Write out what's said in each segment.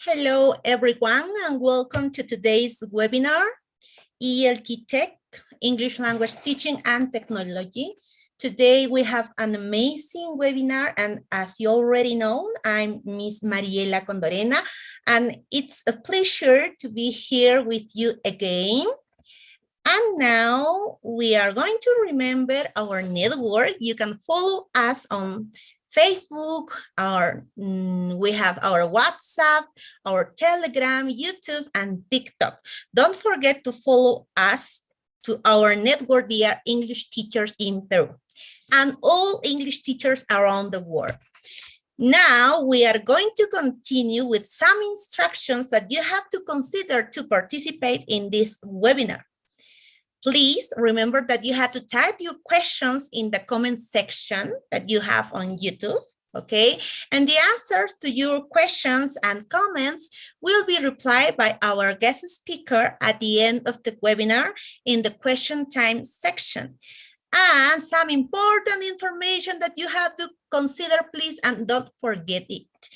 Hello, everyone, and welcome to today's webinar, ELT Tech, English Language Teaching and Technology. Today, we have an amazing webinar, and as you already know, I'm Miss Mariela Condorena, and it's a pleasure to be here with you again. And now we are going to remember our network. You can follow us on Facebook, we have our WhatsApp, our Telegram, YouTube, and TikTok. Don't forget to follow us to our network. They are English teachers in Peru and all English teachers around the world. Now we are going to continue with some instructions that you have to consider to participate in this webinar. Please remember that you have to type your questions in the comment section that you have on YouTube, okay? And the answers to your questions and comments will be replied by our guest speaker at the end of the webinar in the question time section. And some important information that you have to consider, please, and don't forget it.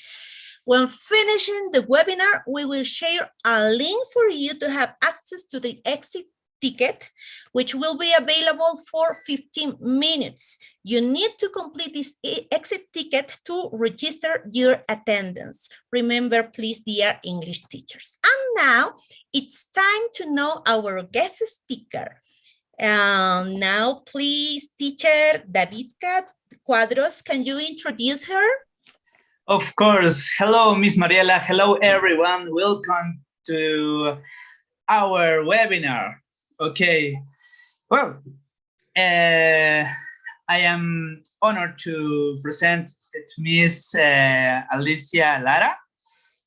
When finishing the webinar, we will share a link for you to have access to the exit ticket, which will be available for 15 minutes. You need to complete this exit ticket to register your attendance. Remember, please, dear English teachers. And now it's time to know our guest speaker. Now, please, teacher Davidka Cuadros, can you introduce her? Of course. Hello, Miss Mariela. Hello, everyone. Welcome to our webinar. Okay, well, I am honored to present Miss Alicia Lara.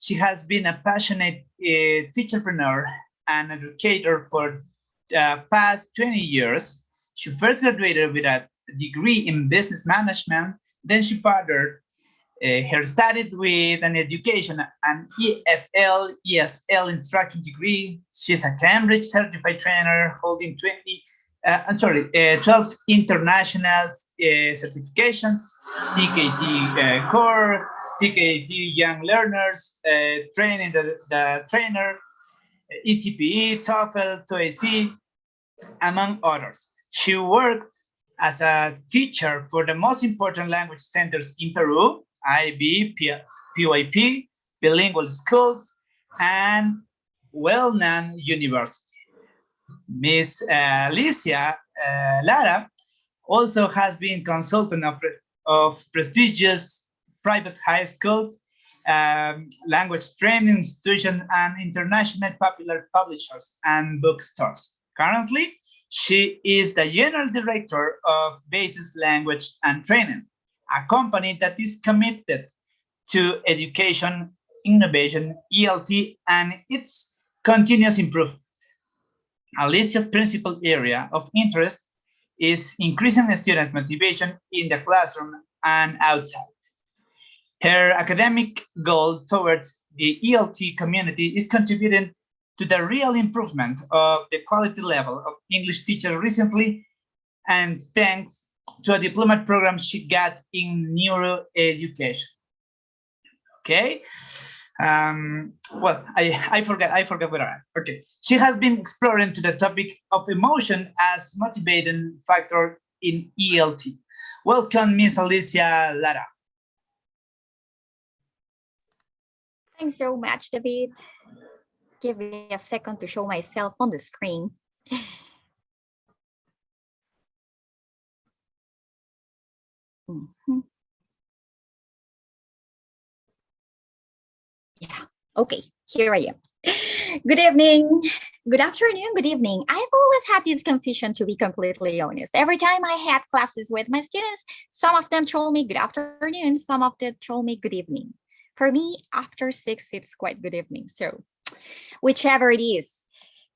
She has been a passionate teacherpreneur and educator for the past 20 years. She first graduated with a degree in business management, then she furthered her studies with an education, an EFL, ESL instruction degree. She's a Cambridge certified trainer holding 12 international certifications, TKT core, TKT young learners, training the trainer, ECPE, TOEFL, TOEIC, among others. She worked as a teacher for the most important language centers in Peru, IB, PYP, bilingual schools, and well-known university. Miss Alicia Lara also has been consultant of prestigious private high schools, language training institutions, and international popular publishers and bookstores. Currently, she is the General Director of Basis Language and Training, a company that is committed to education, innovation, ELT, and its continuous improvement. Alicia's principal area of interest is increasing student motivation in the classroom and outside. Her academic goal towards the ELT community is contributing to the real improvement of the quality level of English teachers recently, and thanks to a diploma program she got in neuroeducation. Okay. Well, I forgot where I am. Okay. She has been exploring to the topic of emotion as motivating factor in ELT. Welcome, Miss Alicia Lara. Thanks so much, David. Give me a second to show myself on the screen. Yeah, okay, here I am. Good evening, good afternoon, good evening. I've always had this confusion, to be completely honest. Every time I had classes with my students, some of them told me good afternoon, some of them told me good evening. For me, after 6, it's quite good evening. So whichever it is,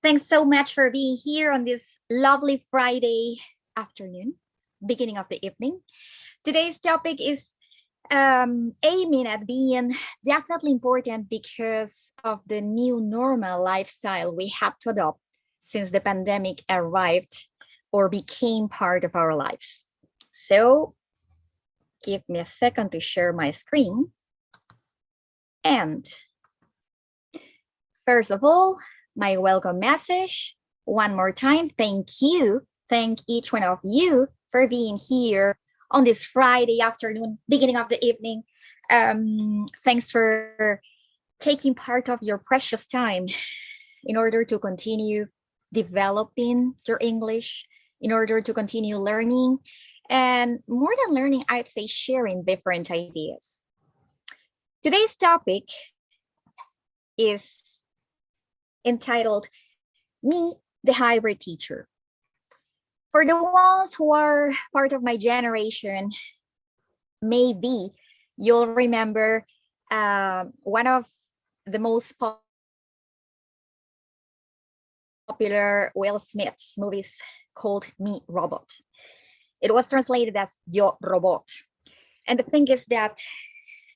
thanks so much for being here on this lovely Friday afternoon, beginning of the evening. Today's topic is aiming at being definitely important because of the new normal lifestyle we have to adopt since the pandemic arrived or became part of our lives. So give me a second to share my screen. And First of all, my welcome message. One more time, thank you. Thank each one of you for being here on this Friday afternoon, beginning of the evening. Thanks for taking part of your precious time in order to continue developing your English, in order to continue learning, and more than learning, I'd say sharing different ideas. Today's topic is entitled Me, the Hybrid Teacher. For the ones who are part of my generation, maybe you'll remember one of the most popular Will Smith's movies called Me, Robot. It was translated as Yo Robot. And the thing is that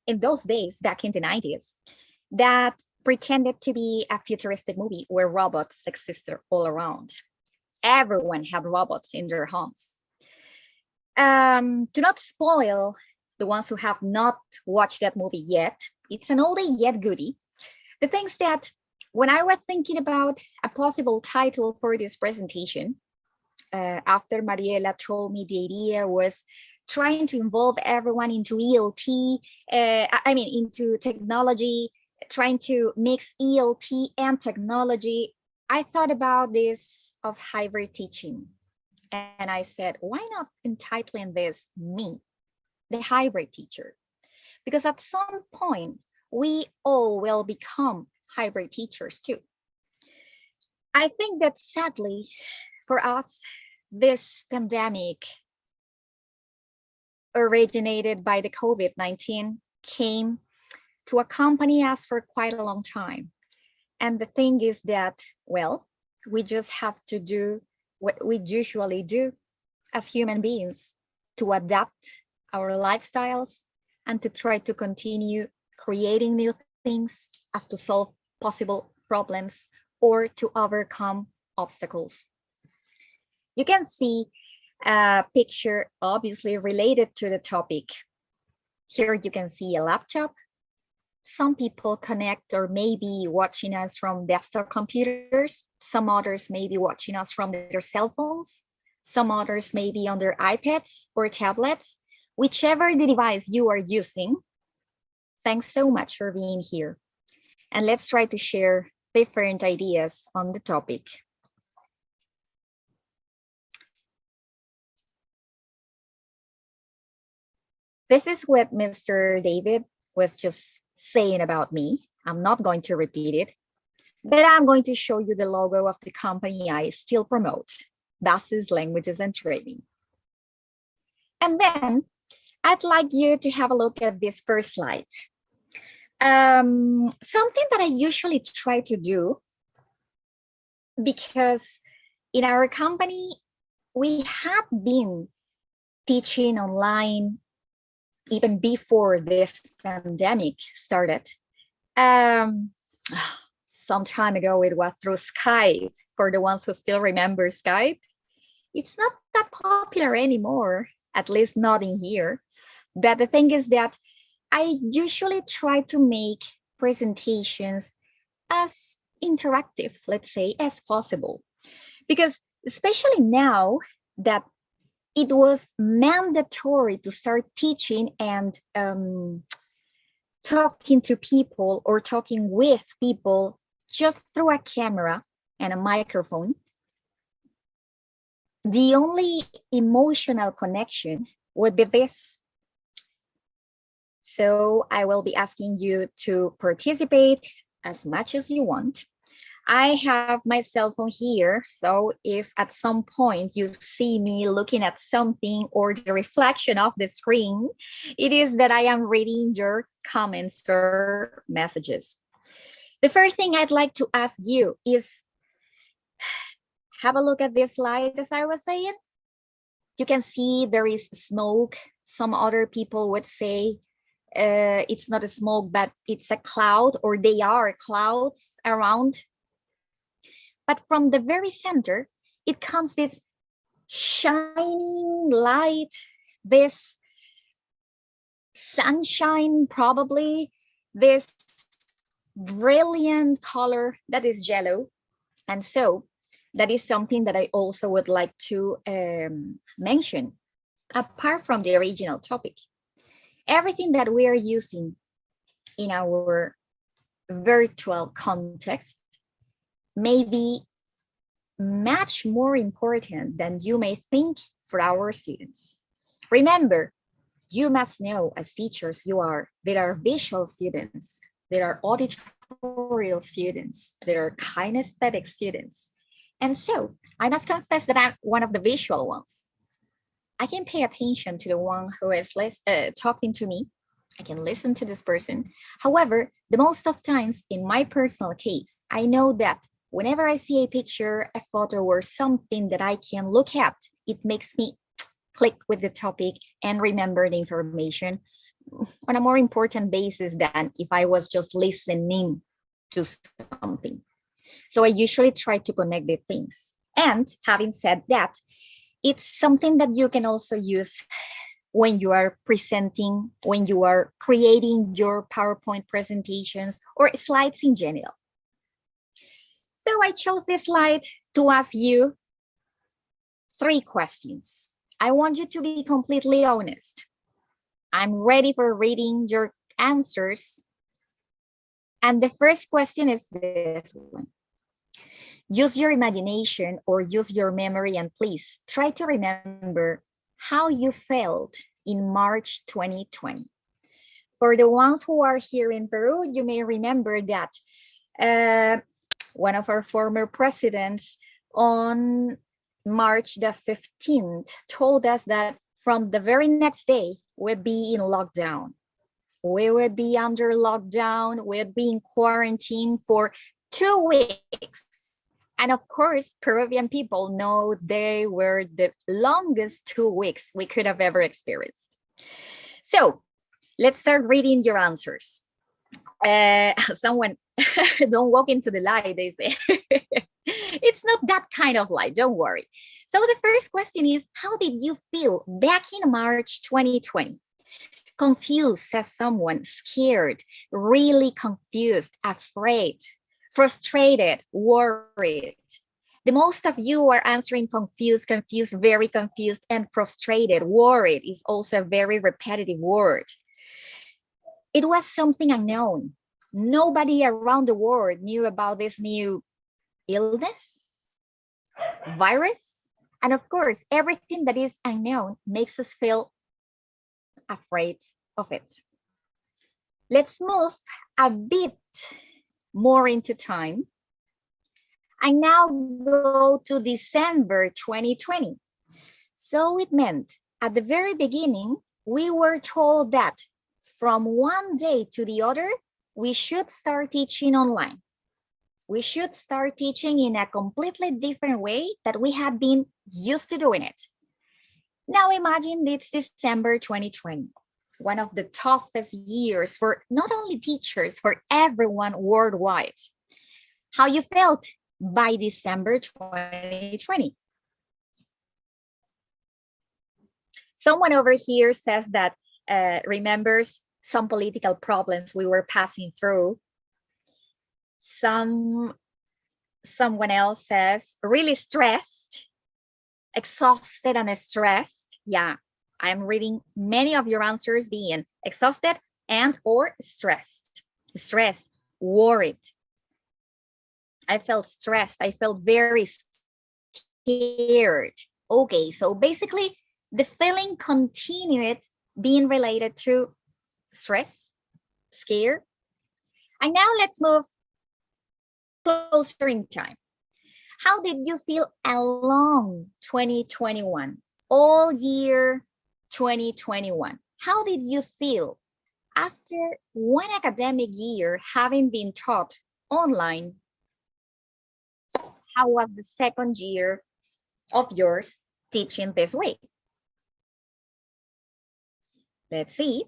in those days, back in the 90s, that pretended to be a futuristic movie where robots existed all around. Everyone had robots in their homes. To not spoil the ones who have not watched that movie yet, it's an oldie yet goodie. The things that when I was thinking about a possible title for this presentation, after Mariela told me the idea was trying to involve everyone into ELT, into technology, trying to mix ELT and technology, I thought about this of hybrid teaching. And I said, why not entitling this Me, the Hybrid Teacher? Because at some point, we all will become hybrid teachers too. I think that sadly, for us, this pandemic originated by the COVID-19 came to accompany us for quite a long time. And the thing is that, well, we just have to do what we usually do as human beings to adapt our lifestyles and to try to continue creating new things as to solve possible problems or to overcome obstacles. You can see a picture obviously related to the topic. Here you can see a laptop. Some people connect or maybe watching us from desktop computers. Some others may be watching us from their cell phones. Some others may be on their iPads or tablets. Whichever the device you are using, thanks so much for being here. And let's try to share different ideas on the topic. This is what Mr. David was just saying about me. I'm not going to repeat it, but I'm going to show you the logo of the company I still promote, Basis Languages and Training. And then I'd like you to have a look at this first slide. Something that I usually try to do, because in our company, we have been teaching online even before this pandemic started. Some time ago, it was through Skype. For the ones who still remember Skype, it's not that popular anymore, at least not in here. But the thing is that I usually try to make presentations as interactive, let's say, as possible. Because especially now that it was mandatory to start teaching and talking to people or talking with people just through a camera and a microphone, the only emotional connection would be this. So I will be asking you to participate as much as you want. I have my cell phone here, so if at some point you see me looking at something or the reflection of the screen, it is that I am reading your comments or messages. The first thing I'd like to ask you is, have a look at this slide as I was saying. You can see there is smoke. Some other people would say it's not a smoke, but it's a cloud, or they are clouds around. But from the very center, it comes this shining light, this sunshine, probably this brilliant color that is yellow. And so that is something that I also would like to mention, apart from the original topic. Everything that we are using in our virtual context may be much more important than you may think for our students. Remember, you must know as teachers there are visual students, there are auditorial students, there are kinesthetic students. And so I must confess that I'm one of the visual ones. I can pay attention to the one who is talking to me. I can listen to this person. However, the most of times in my personal case, I know that whenever I see a picture, a photo, or something that I can look at, it makes me click with the topic and remember the information on a more important basis than if I was just listening to something. So I usually try to connect the things. And having said that, it's something that you can also use when you are presenting, when you are creating your PowerPoint presentations or slides in general. So I chose this slide to ask you 3 questions. I want you to be completely honest. I'm ready for reading your answers. And the first question is this one. Use your imagination or use your memory and please try to remember how you felt in March 2020. For the ones who are here in Peru, you may remember that one of our former presidents on March the 15th told us that from the very next day, we'd be in lockdown. We would be under lockdown, we'd be in quarantine for 2 weeks. And of course, Peruvian people know they were the longest 2 weeks we could have ever experienced. So let's start reading your answers. Someone, don't walk into the light, they say. It's not that kind of light, don't worry. So the first question is, how did you feel back in March 2020? Confused, says someone, scared, really confused, afraid, frustrated, worried. The most of you are answering confused, very confused, and frustrated. Worried is also a very repetitive word. It was something unknown. Nobody around the world knew about this new illness, virus, and of course, everything that is unknown makes us feel afraid of it. Let's move a bit more into time. I now go to December 2020. So it meant at the very beginning, we were told that from one day to the other, we should start teaching online. We should start teaching in a completely different way that we had been used to doing it. Now imagine it's December 2020, one of the toughest years for not only teachers, for everyone worldwide. How you felt by December 2020? Someone over here says that remembers some political problems we were passing through. Someone else says really stressed, exhausted and stressed. Yeah, I'm reading many of your answers being exhausted and or stressed. Stressed, worried. I felt stressed. I felt very scared. Okay, so basically the feeling continued being related to stress, scare. And now let's move closer in time. How did you feel along 2021, all year 2021? How did you feel after one academic year having been taught online? How was the second year of yours teaching this way? Let's see.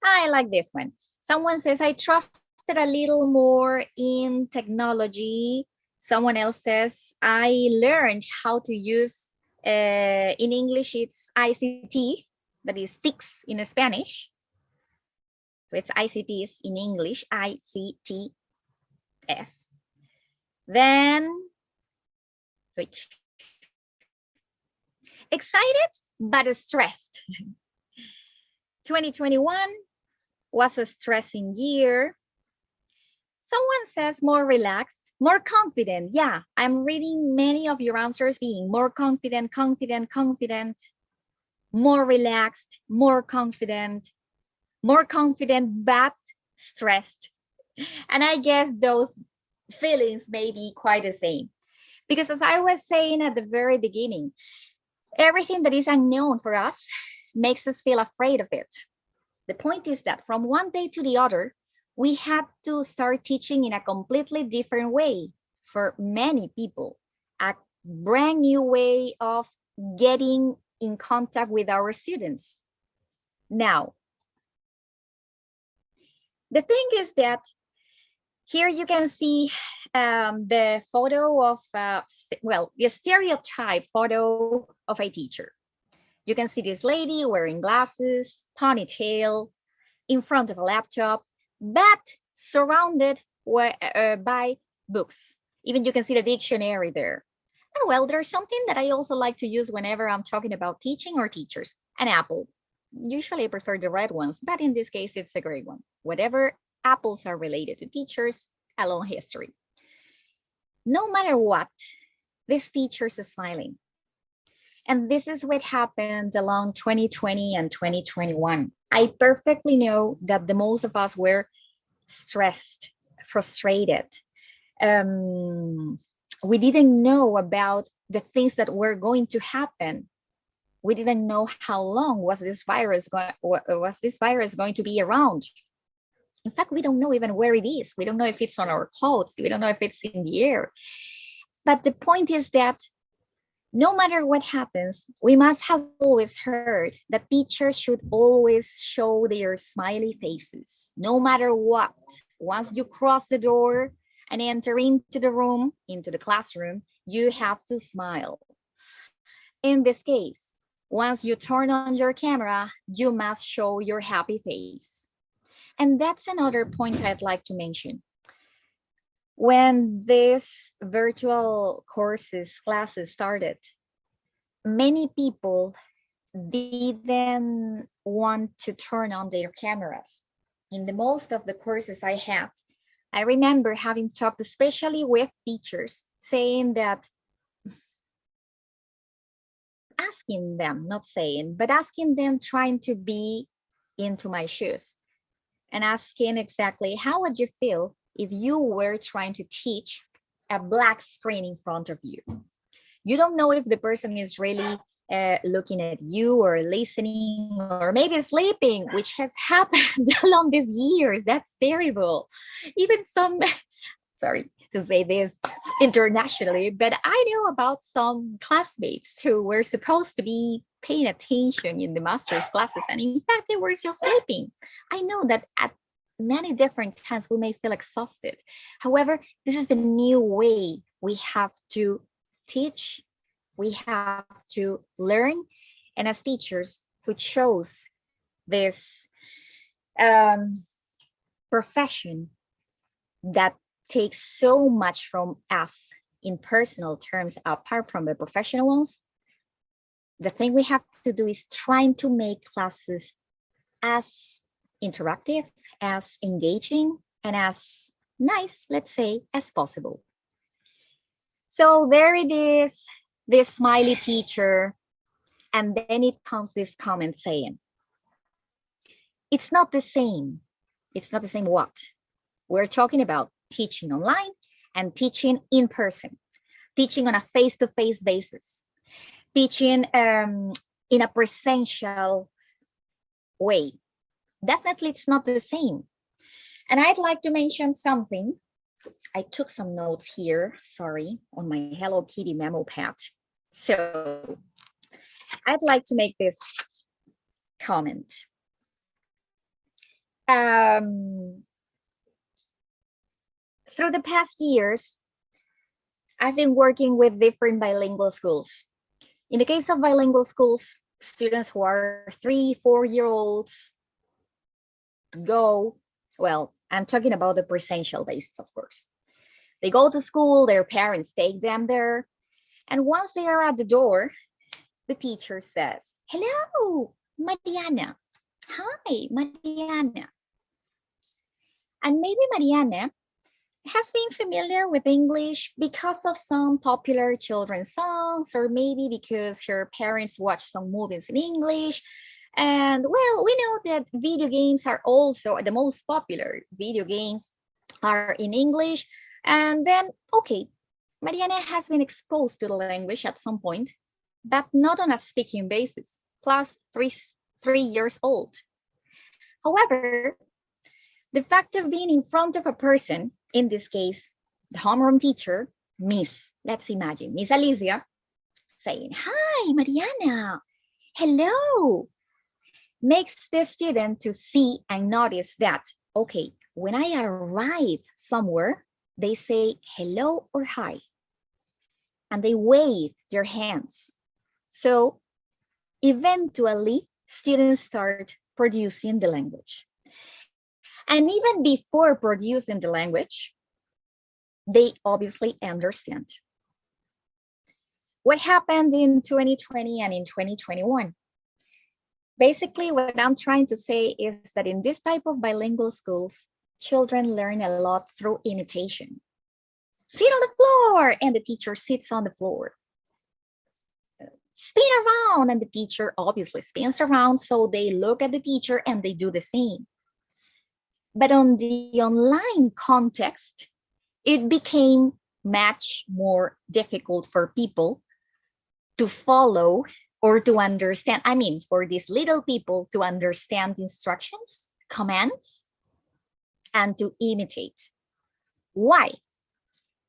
I like this one. Someone says, I trusted a little more in technology. Someone else says, I learned how to use, in English, it's ICT, that is TICS in Spanish. So it's ICTs in English, ICTS. Then switch. Excited, but stressed. 2021 was a stressing year. Someone says more relaxed, more confident. Yeah, I'm reading many of your answers being more confident, more relaxed, more confident, but stressed. And I guess those feelings may be quite the same. Because as I was saying at the very beginning, everything that is unknown for us makes us feel afraid of it. The point is that from one day to the other, we had to start teaching in a completely different way for many people, a brand new way of getting in contact with our students. Now, the thing is that here you can see the photo of, the stereotype photo of a teacher. You can see this lady wearing glasses, ponytail, in front of a laptop, but surrounded by books. Even you can see the dictionary there. And well, there's something that I also like to use whenever I'm talking about teaching or teachers, an apple. Usually I prefer the red ones, but in this case, it's a great one. Whatever apples are related to teachers, a long history. No matter what, this teacher's smiling. And this is what happened along 2020 and 2021. I perfectly know that the most of us were stressed, frustrated. We didn't know about the things that were going to happen. We didn't know how long was this virus going to be around. In fact, we don't know even where it is. We don't know if it's on our clothes. We don't know if it's in the air. But the point is that no matter what happens, we must have always heard that teachers should always show their smiley faces, no matter what. Once you cross the door and enter into the room, into the classroom, you have to smile. In this case, once you turn on your camera, you must show your happy face. And that's another point I'd like to mention. When this virtual classes started, many people didn't want to turn on their cameras. In the most of the courses I had, I remember having talked especially with teachers saying that, asking them, not saying, but asking them, trying to be into my shoes and asking exactly, how would you feel if you were trying to teach a black screen in front of you? You don't know if the person is really looking at you or listening or maybe sleeping, which has happened along these years. That's terrible. Even some, sorry to say this internationally, but I know about some classmates who were supposed to be paying attention in the master's classes, and in fact, they were just sleeping. I know that at many different times we may feel exhausted. However, this is the new way we have to teach, we have to learn, and as teachers who chose this profession that takes so much from us in personal terms, apart from the professional ones, the thing we have to do is trying to make classes as interactive, as engaging, and as nice, let's say, as possible. So there it is, this smiley teacher, and then it comes this comment saying, it's not the same. It's not the same what? We're talking about teaching online and teaching in person, teaching on a face-to-face basis, teaching in a presential way. Definitely, it's not the same. And I'd like to mention something. I took some notes here, sorry, on my Hello Kitty memo pad. So I'd like to make this comment. Through the past years, I've been working with different bilingual schools. In the case of bilingual schools, students who are 3-4 year olds, go, well, I'm talking about the presential basis, of course. They go to school, their parents take them there, and once they are at the door, the teacher says, hello, Mariana. Hi, Mariana. And maybe Mariana has been familiar with English because of some popular children's songs, or maybe because her parents watch some movies in English. And well, we know that video games are also the most popular. Video games are in English. And then, okay, Mariana has been exposed to the language at some point, but not on a speaking basis, plus 3 years old. However, the fact of being in front of a person, in this case, the homeroom teacher, let's imagine, Miss Alicia, saying, hi, Mariana, hello, makes the student to see and notice that, okay, when I arrive somewhere, they say hello or hi, and they wave their hands. So eventually, students start producing the language. And even before producing the language, they obviously understand. What happened in 2020 and in 2021? Basically, what I'm trying to say is that in this type of bilingual schools, children learn a lot through imitation. Sit on the floor, and the teacher sits on the floor. Spin around, and the teacher obviously spins around, so they look at the teacher and they do the same. But on the online context, it became much more difficult for people to follow or to understand. I mean, for these little people to understand instructions, commands, and to imitate. Why?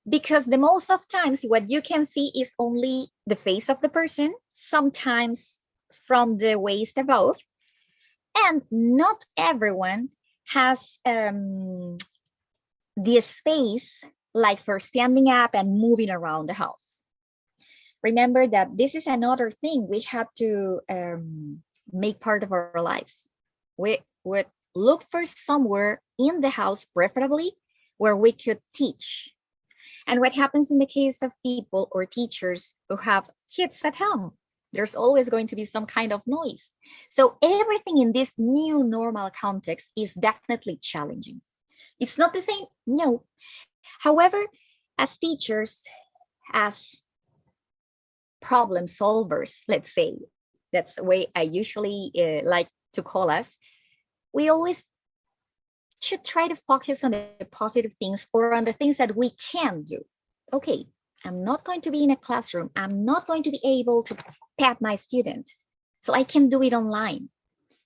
Because the most of times what you can see is only the face of the person, sometimes from the waist above, and not everyone has the space like for standing up and moving around the house. Remember that this is another thing we have to make part of our lives. We would look for somewhere in the house, preferably where we could teach. And what happens in the case of people or teachers who have kids at home? There's always going to be some kind of noise. So everything in this new normal context is definitely challenging. It's not the same, no. However, as teachers, as problem solvers, let's say, that's the way I usually like to call us, we always should try to focus on the positive things or on the things that we can do. Okay, I'm not going to be in a classroom. I'm not going to be able to pat my student, so I can do it online.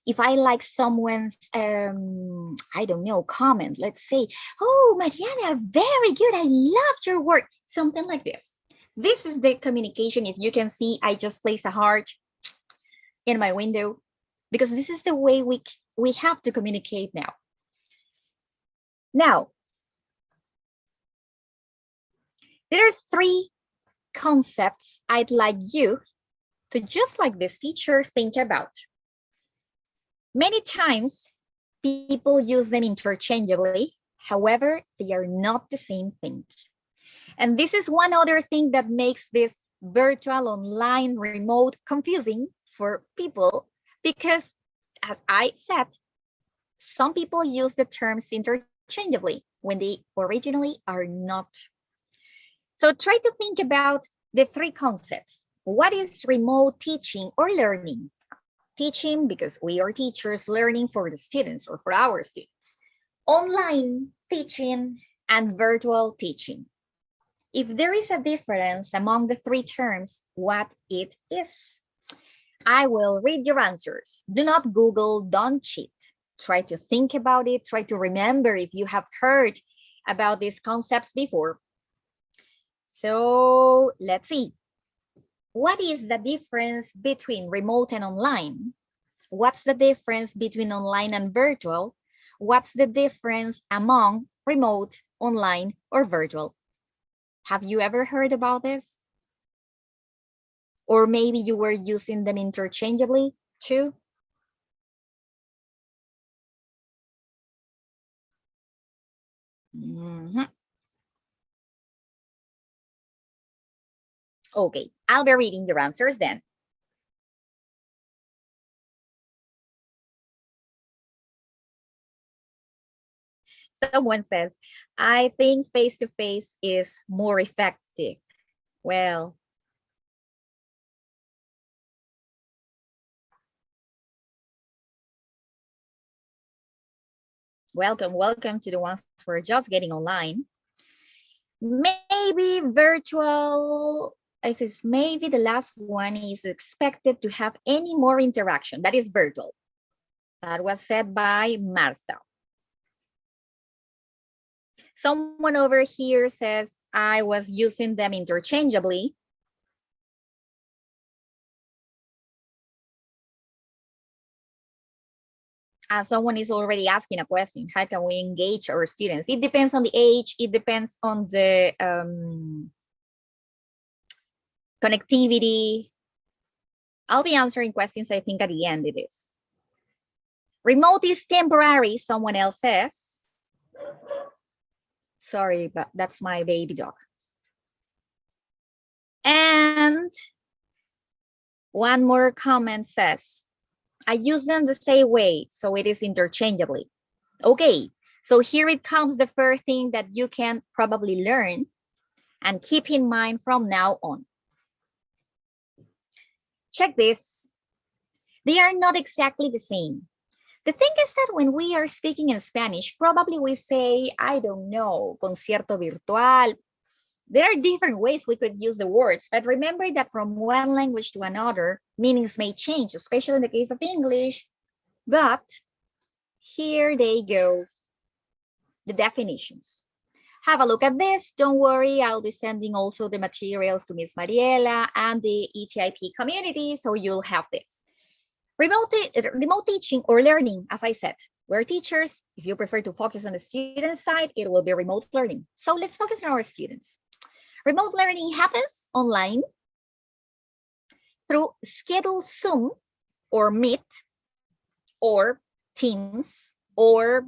If I like someone's, I don't know, comment, let's say, oh, Mariana, very good. I loved your work. Something like this. This is the communication. If you can see, I just place a heart in my window because this is the way we have to communicate now. Now, there are 3 concepts I'd like you to, just like this teacher, think about. Many times, people use them interchangeably. However, they are not the same thing. And this is one other thing that makes this virtual, online, remote confusing for people, because as I said, some people use the terms interchangeably when they originally are not. So try to think about the 3 concepts. What is remote teaching or learning? Teaching because we are teachers, learning for the students or for our students. Online teaching and virtual teaching. If there is a difference among the 3 terms, what it is? I will read your answers. Do not Google, don't cheat. Try to think about it. Try to remember if you have heard about these concepts before. So let's see. What is the difference between remote and online? What's the difference between online and virtual? What's the difference among remote, online, or virtual? Have you ever heard about this? Or maybe you were using them interchangeably too? Mhm. Okay, I'll be reading your answers then. Someone says, I think face-to-face is more effective. Well, welcome to the ones who are just getting online. Maybe virtual, I think maybe the last one is expected to have any more interaction. That is virtual. That was said by Martha. Someone over here says, I was using them interchangeably. Someone is already asking a question. How can we engage our students? It depends on the age. It depends on the connectivity. I'll be answering questions, I think, at the end it is. Remote is temporary, someone else says. Sorry, but that's my baby dog. And one more comment says, I use them the same way, so it is interchangeably. Okay, so here it comes the first thing that you can probably learn and keep in mind from now on. Check this. They are not exactly the same. The thing is that when we are speaking in Spanish, probably we say, I don't know, concierto virtual. There are different ways we could use the words, but remember that from one language to another, meanings may change, especially in the case of English. But here they go, the definitions. Have a look at this. Don't worry, I'll be sending also the materials to Miss Mariela and the ETIP community, so you'll have this. Remote teaching or learning, as I said, we're teachers. If you prefer to focus on the student side, it will be remote learning. So let's focus on our students. Remote learning happens online through scheduled Zoom or Meet or Teams or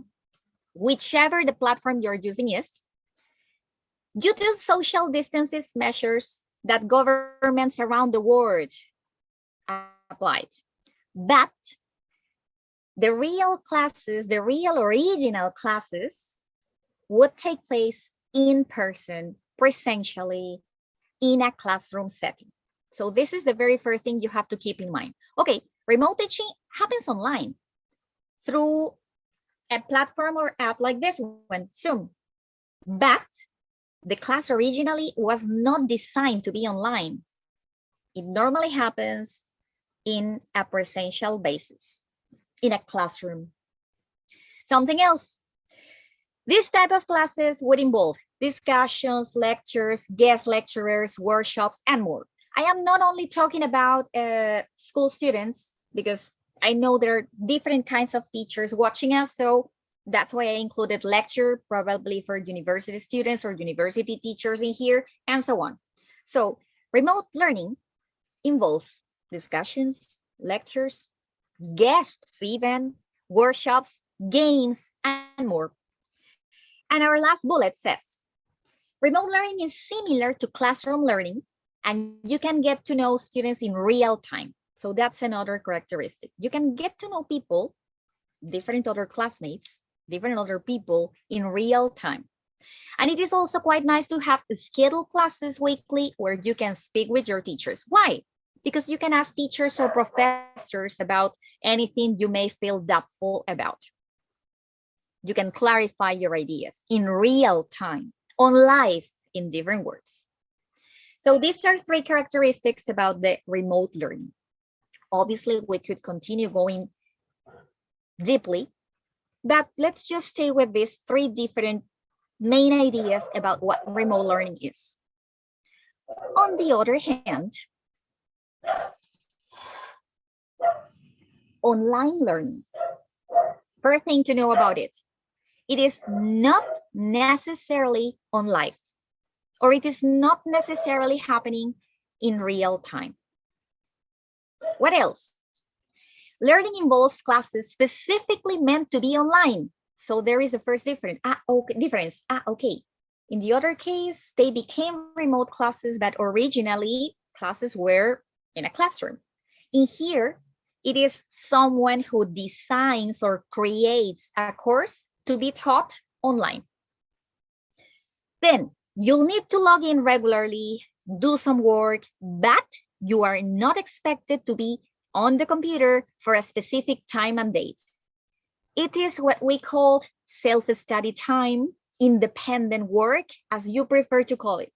whichever the platform you're using is, due to social distances measures that governments around the world applied. But the real classes, the real original classes would take place in person, presentially, in a classroom setting. So this is the very first thing you have to keep in mind. Okay, remote teaching happens online through a platform or app like this one, Zoom. But the class originally was not designed to be online. It normally happens in a presential basis, in a classroom. Something else. This type of classes would involve discussions, lectures, guest lecturers, workshops, and more. I am not only talking about school students, because I know there are different kinds of teachers watching us, so that's why I included lecture, probably for university students or university teachers in here, and so on. So remote learning involves discussions, lectures, guests even, workshops, games, and more. And our last bullet says, remote learning is similar to classroom learning, and you can get to know students in real time. So that's another characteristic. You can get to know people, different other classmates, different other people in real time. And it is also quite nice to have scheduled classes weekly where you can speak with your teachers. Why? Because you can ask teachers or professors about anything you may feel doubtful about. You can clarify your ideas in real time, on live, in different words. So these are 3 characteristics about the remote learning. Obviously, we could continue going deeply, but let's just stay with these 3 different main ideas about what remote learning is. On the other hand, online learning, first thing to know about it, it is not necessarily on live, or it is not necessarily happening in real time. What else? Learning involves classes specifically meant to be online. So there is a first difference. Okay. In the other case, they became remote classes, but originally classes were in a classroom. In here, it is someone who designs or creates a course to be taught online. Then you'll need to log in regularly, do some work, but you are not expected to be on the computer for a specific time and date. It is what we call self-study time, independent work, as you prefer to call it.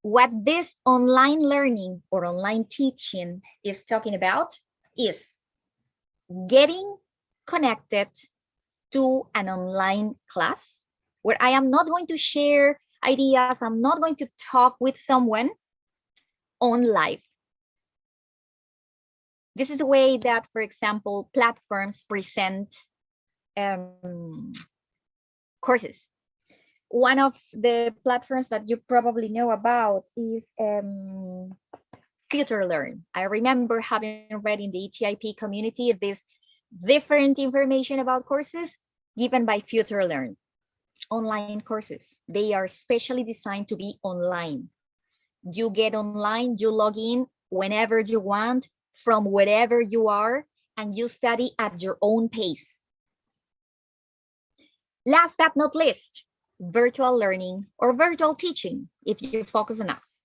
What this online learning or online teaching is talking about is getting connected to an online class where I am not going to share ideas, I'm not going to talk with someone on live. This is the way that, for example, platforms present courses. One of the platforms that you probably know about is FutureLearn. I remember having read in the ETIP community this different information about courses given by FutureLearn. Online courses. They are specially designed to be online. You get online, you log in whenever you want, from wherever you are, and you study at your own pace. Last but not least, virtual learning or virtual teaching, if you focus on us.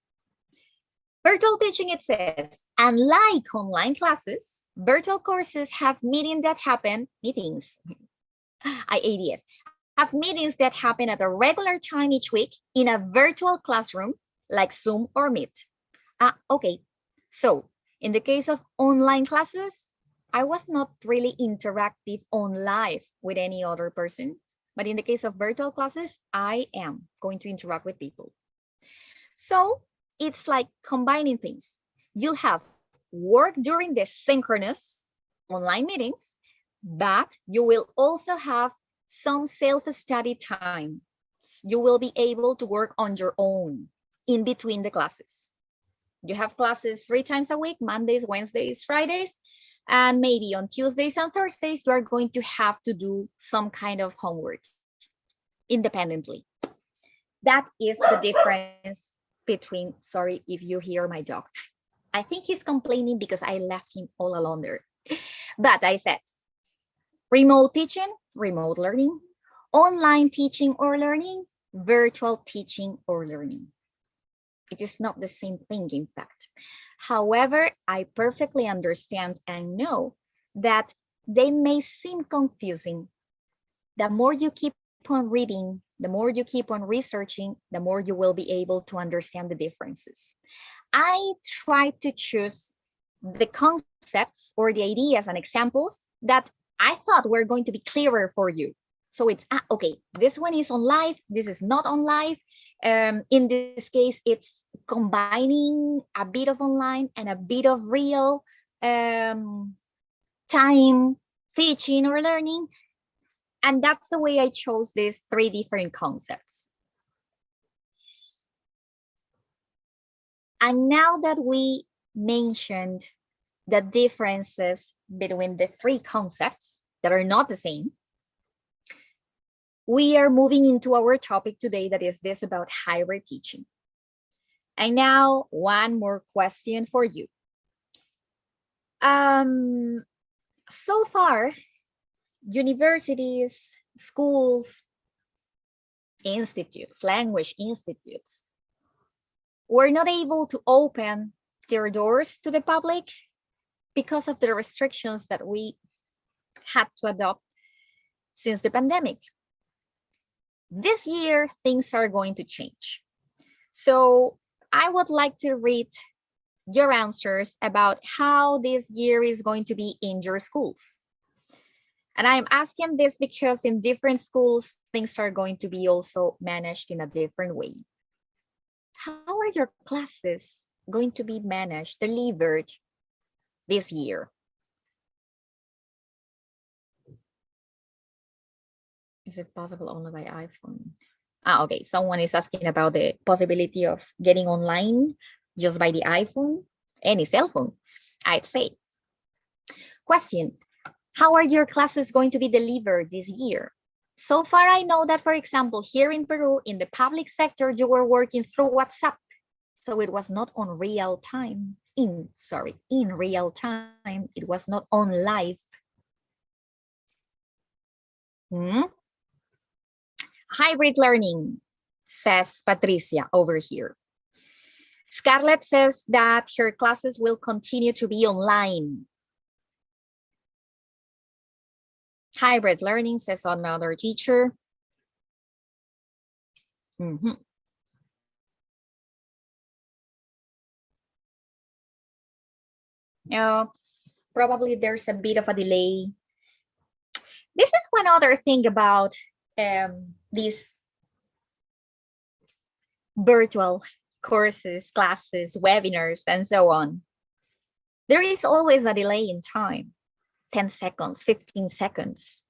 Virtual teaching, it says, unlike online classes, virtual courses have meetings, IADS, have meetings that happen at a regular time each week in a virtual classroom like Zoom or Meet. Okay, so in the case of online classes, I was not really interactive on live with any other person. But in the case of virtual classes, I am going to interact with people. So it's like combining things. You'll have work during the synchronous online meetings, but you will also have some self-study time. You will be able to work on your own in between the classes. You have classes 3 times a week, Mondays, Wednesdays, Fridays, and maybe on Tuesdays and Thursdays, you are going to have to do some kind of homework independently. That is the difference between, sorry if you hear my dog. I think he's complaining because I left him all alone there. But I said, remote teaching, remote learning, online teaching or learning, virtual teaching or learning. It is not the same thing, in fact. However, I perfectly understand and know that they may seem confusing. The more you keep on reading, the more you keep on researching, the more you will be able to understand the differences. I try to choose the concepts or the ideas and examples that I thought were going to be clearer for you. So it's, okay, this one is on live, this is not on live. In this case, it's combining a bit of online and a bit of real time teaching or learning. And that's the way I chose these 3 different concepts. And now that we mentioned the differences between the 3 concepts that are not the same, we are moving into our topic today, that is this about hybrid teaching. And now one more question for you. So far, universities, schools, institutes, language institutes were not able to open their doors to the public because of the restrictions that we had to adopt since the pandemic. This year, things are going to change. So I would like to read your answers about how this year is going to be in your schools. And I'm asking this because in different schools, things are going to be also managed in a different way. How are your classes going to be managed, delivered this year? Is it possible only by iPhone? Okay, someone is asking about the possibility of getting online just by the iPhone, any cell phone, I'd say. Question, How are your classes going to be delivered this year? So far, I know that, for example, here in Peru, in the public sector, you were working through WhatsApp. So it was not on real time, in real time. It was not on live. Hybrid learning, says Patricia over here. Scarlett says that her classes will continue to be online. Hybrid learning, says another teacher. Probably there's a bit of a delay. This is one other thing about these virtual courses, classes, webinars, and so on. There is always a delay in time, 10 seconds, 15 seconds.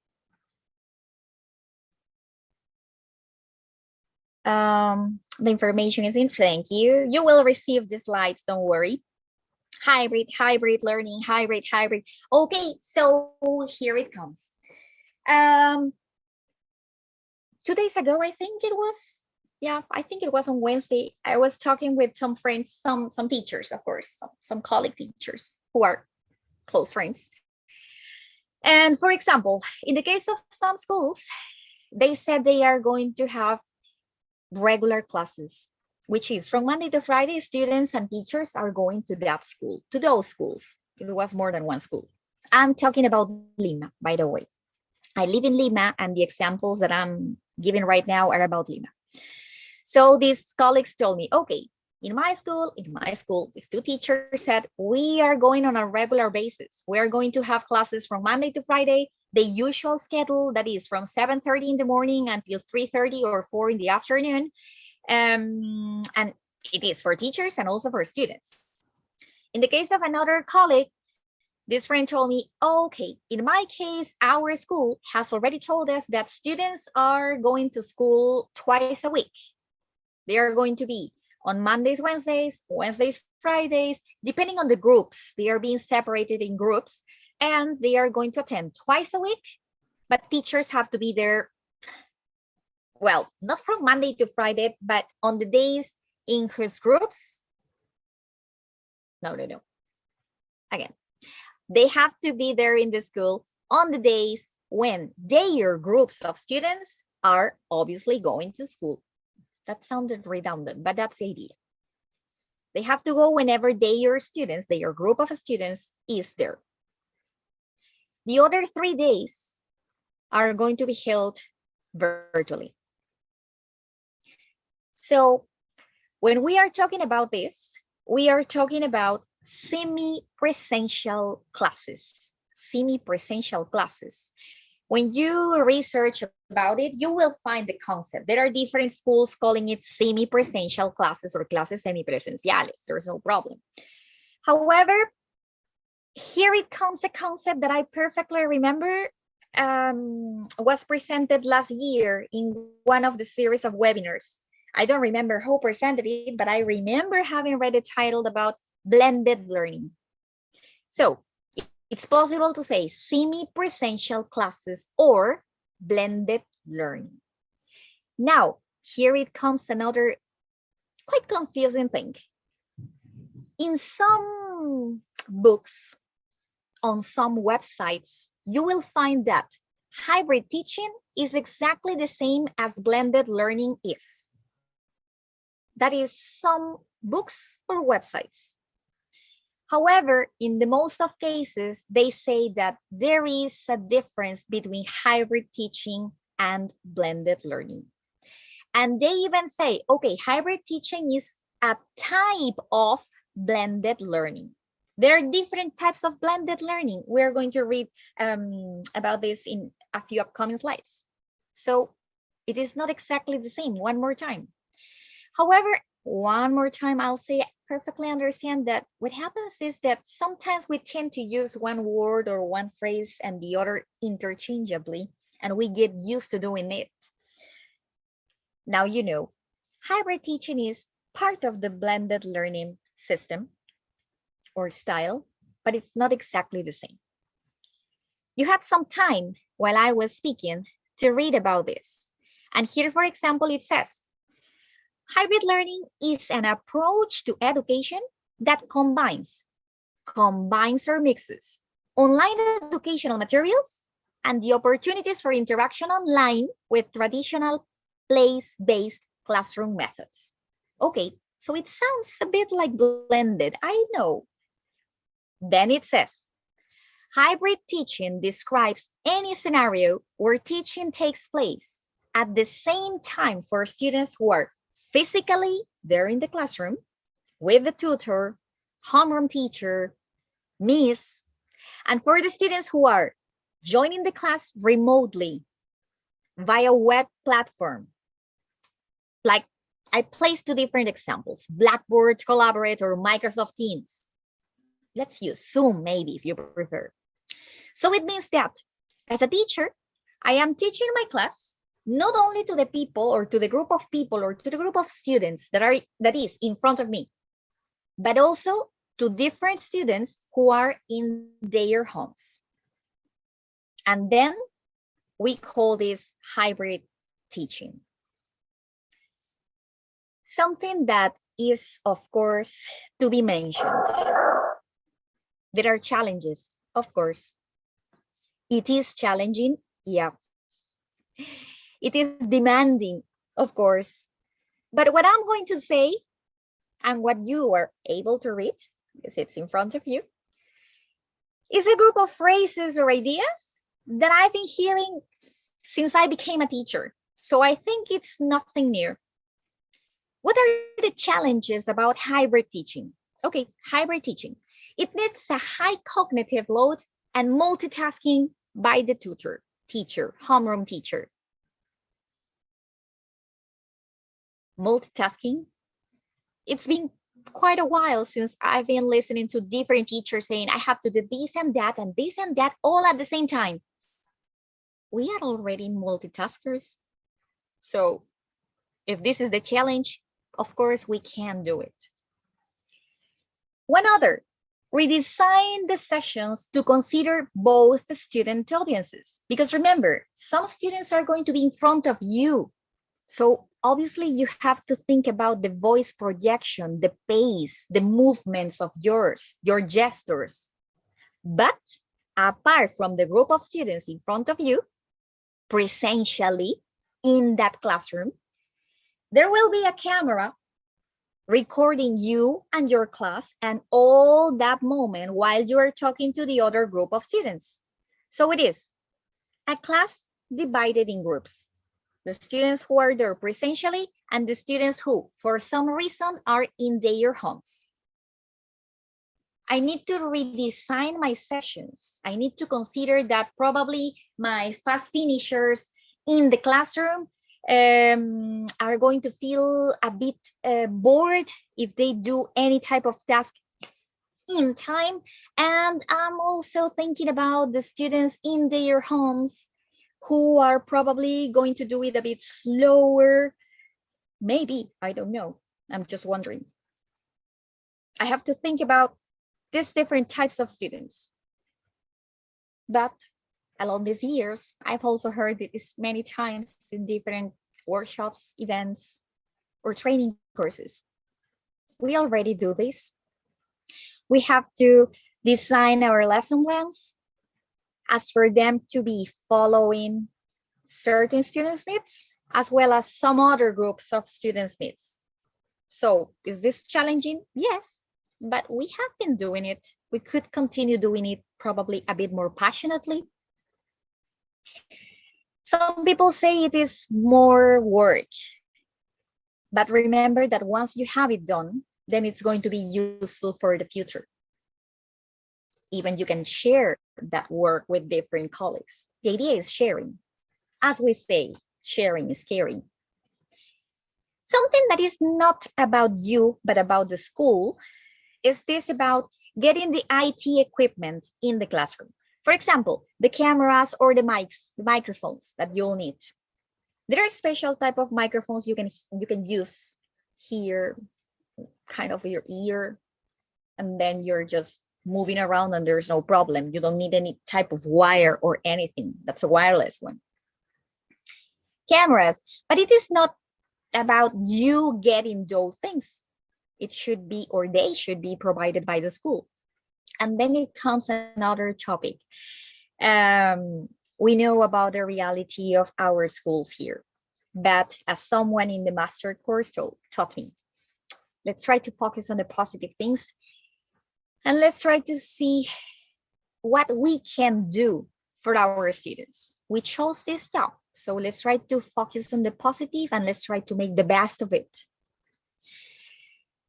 The information is in, thank you. You will receive the slides, don't worry. Hybrid learning, hybrid. Okay, so here it comes. 2 days ago, I think it was, I think it was on Wednesday. I was talking with some friends, some teachers, of course, some colleague teachers who are close friends. And for example, in the case of some schools, they said they are going to have regular classes, which is from Monday to Friday, students and teachers are going to that school, to those schools. It was more than one school. I'm talking about Lima, by the way. I live in Lima, and the examples that I'm giving right now are about Lima. So these colleagues told me, okay, in my school, these two teachers said, we are going on a regular basis. We are going to have classes from Monday to Friday, the usual schedule, that is from 7:30 in the morning until 3:30 or 4 in the afternoon. And it is for teachers and also for students. In the case of another colleague, this friend told me, okay, in my case, our school has already told us that students are going to school twice a week. They are going to be on Mondays, Wednesdays, Fridays, depending on the groups. They are being separated in groups, and they are going to attend twice a week, but teachers have to be there, well, not from Monday to Friday, but on the days in whose groups. No. Again, they have to be there in the school on the days when their groups of students are obviously going to school. That sounded redundant, but that's the idea. They have to go whenever their students, their group of students is there. The other 3 days are going to be held virtually. So when we are talking about this, we are talking about semi-presential classes. When you research about it, you will find the concept. There are different schools calling it semi-presential classes or clases semipresenciales. There's no problem. However, here it comes a concept that I perfectly remember was presented last year in one of the series of webinars. I don't remember who presented it, but I remember having read a title about blended learning. So it's possible to say semi-presential classes or blended learning. Now, here it comes another quite confusing thing. In some books, on some websites, you will find that hybrid teaching is exactly the same as blended learning is. That is some books or websites. However, in the most of cases, they say that there is a difference between hybrid teaching and blended learning. And they even say, okay, hybrid teaching is a type of blended learning. There are different types of blended learning. We're going to read about this in a few upcoming slides. So it is not exactly the same. One more time. However, one more time, I'll say I perfectly understand that what happens is that sometimes we tend to use one word or one phrase and the other interchangeably, and we get used to doing it. Now, you know, hybrid teaching is part of the blended learning system or style, but it's not exactly the same. you had some time while I was speaking to read about this. And here, for example, it says, hybrid learning is an approach to education that combines or mixes online educational materials and the opportunities for interaction online with traditional place-based classroom methods. Okay, so it sounds a bit like blended, I know. Then it says, hybrid teaching describes any scenario where teaching takes place at the same time for students who are physically there in the classroom with the tutor, homeroom teacher, miss, and for the students who are joining the class remotely via web platform. Like I placed 2 different examples, Blackboard, Collaborate, or Microsoft Teams. Let's use Zoom maybe if you prefer. So it means that as a teacher, I am teaching my class not only to the people or to the group of people or to the group of students that is in front of me, but also to different students who are in their homes. And then we call this hybrid teaching. Something that is, of course, to be mentioned. There are challenges, of course. It is challenging, yeah. It is demanding, of course. But what I'm going to say, and what you are able to read, because it's in front of you, is a group of phrases or ideas that I've been hearing since I became a teacher. So I think it's nothing new. What are the challenges about hybrid teaching? Okay, hybrid teaching. It needs a high cognitive load and multitasking by the tutor, teacher, homeroom teacher. Multitasking. It's been quite a while since I've been listening to different teachers saying I have to do this and that all at the same time. We are already multitaskers. So if this is the challenge, of course we can do it. One other, redesign the sessions to consider both the student audiences. Because remember, some students are going to be in front of you. So obviously you have to think about the voice projection, the pace, the movements of yours, your gestures. But apart from the group of students in front of you, presentially in that classroom, there will be a camera recording you and your class and all that moment while you are talking to the other group of students. So it is a class divided in groups. The students who are there presentially and the students who, for some reason, are in their homes. I need to redesign my sessions. I need to consider that probably my fast finishers in the classroom are going to feel a bit bored if they do any type of task in time. And I'm also thinking about the students in their homes who are probably going to do it a bit slower. Maybe, I don't know. I'm just wondering. I have to think about these different types of students. But along these years, I've also heard this many times in different workshops, events, or training courses. We already do this. We have to design our lesson plans as for them to be following certain students' needs, as well as some other groups of students' needs. So is this challenging? Yes, but we have been doing it. We could continue doing it probably a bit more passionately. Some people say it is more work, but remember that once you have it done, then it's going to be useful for the future. Even you can share that work with different colleagues. The idea is sharing. As we say, sharing is caring. Something that is not about you, but about the school, is this about getting the IT equipment in the classroom. For example, the cameras or the mics, the microphones that you'll need. There are special type of microphones you can use here, kind of your ear, and then you're just moving around and there's no problem. You don't need any type of wire or anything. That's a wireless one. Cameras, but it is not about you getting those things. It should be, or they should be provided by the school. And then it comes another topic. We know about the reality of our schools here, but as someone in the master course taught me, let's try to focus on the positive things and let's try to see what we can do for our students. We chose this job, so let's try to focus on the positive and let's try to make the best of it.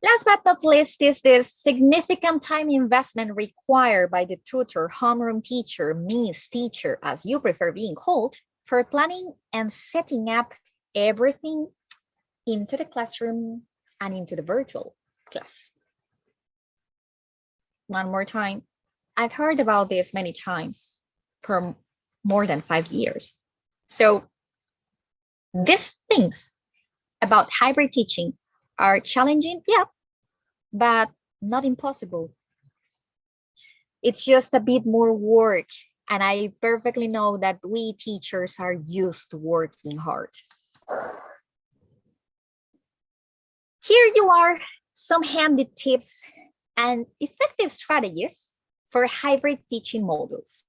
Last but not least is this significant time investment required by the tutor, homeroom teacher, Miss Teacher, as you prefer being called, for planning and setting up everything into the classroom and into the virtual class. One more time, I've heard about this many times for more than 5 years. So these things about hybrid teaching are challenging, yeah, but not impossible. It's just a bit more work, and I perfectly know that we teachers are used to working hard. Here you are, some handy tips and effective strategies for hybrid teaching models.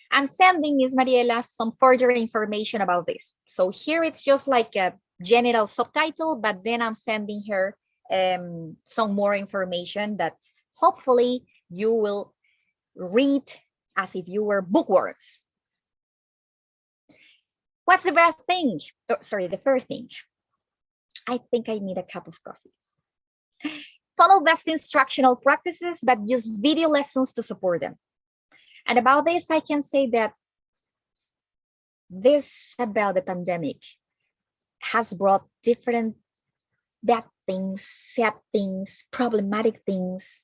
I'm sending Ms. Mariela some further information about this. So here it's just like a general subtitle, but then I'm sending her some more information that hopefully you will read as if you were bookworms. What's the best thing? Oh, sorry, the first thing. I think I need a cup of coffee. Follow best instructional practices, but use video lessons to support them. And about this, I can say that this about the pandemic has brought different bad things, sad things, problematic things,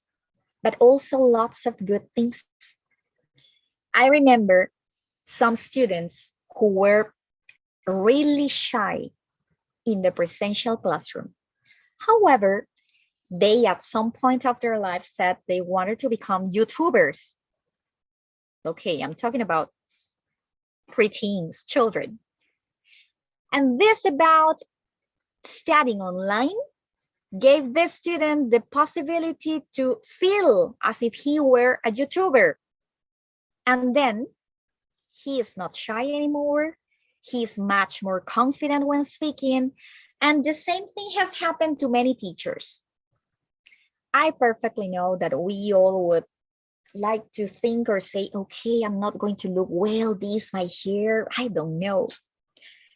but also lots of good things. I remember some students who were really shy in the presential classroom. However, they at some point of their life said they wanted to become YouTubers. Okay, I'm talking about preteens, children. And this about studying online gave the student the possibility to feel as if he were a YouTuber. And then he is not shy anymore. He's much more confident when speaking. And the same thing has happened to many teachers. I perfectly know that we all would like to think or say, okay, I'm not going to look well, this, my hair, I don't know.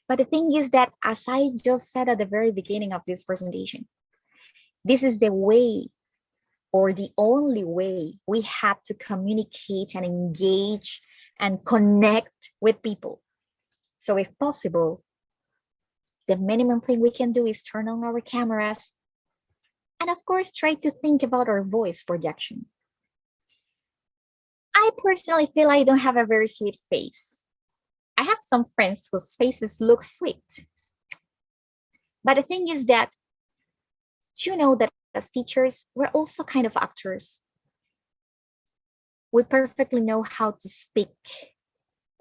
But the thing is that, as I just said at the very beginning of this presentation, this is the way or the only way we have to communicate and engage and connect with people. So if possible, the minimum thing we can do is turn on our cameras and of course, try to think about our voice projection. I personally feel I don't have a very sweet face. I have some friends whose faces look sweet. But the thing is that, you know that as teachers, we're also kind of actors. We perfectly know how to speak.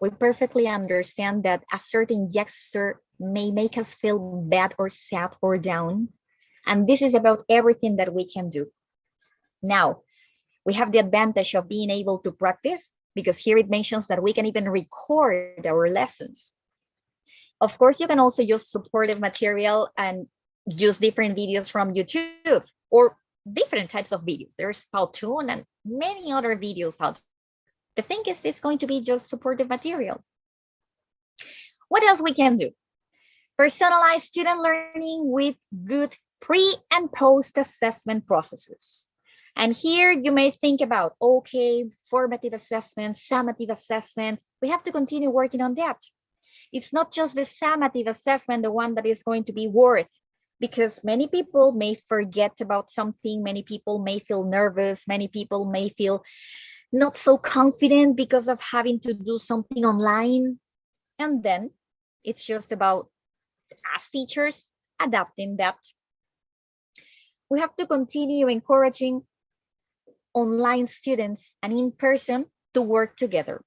We perfectly understand that a certain gesture may make us feel bad or sad or down. And this is about everything that we can do. Now, we have the advantage of being able to practice, because here it mentions that we can even record our lessons. Of course, you can also use supportive material and use different videos from YouTube or different types of videos. There's Powtoon and many other videos out there. The thing is, it's going to be just supportive material. What else we can do? Personalized student learning with good pre and post assessment processes. And here you may think about, okay, formative assessment, summative assessment. We have to continue working on that. It's not just the summative assessment, the one that is going to be worth, because many people may forget about something. Many people may feel nervous. Many people may feel not so confident because of having to do something online. And then it's just about, as teachers, adapting that. We have to continue encouraging online students and in person to work together.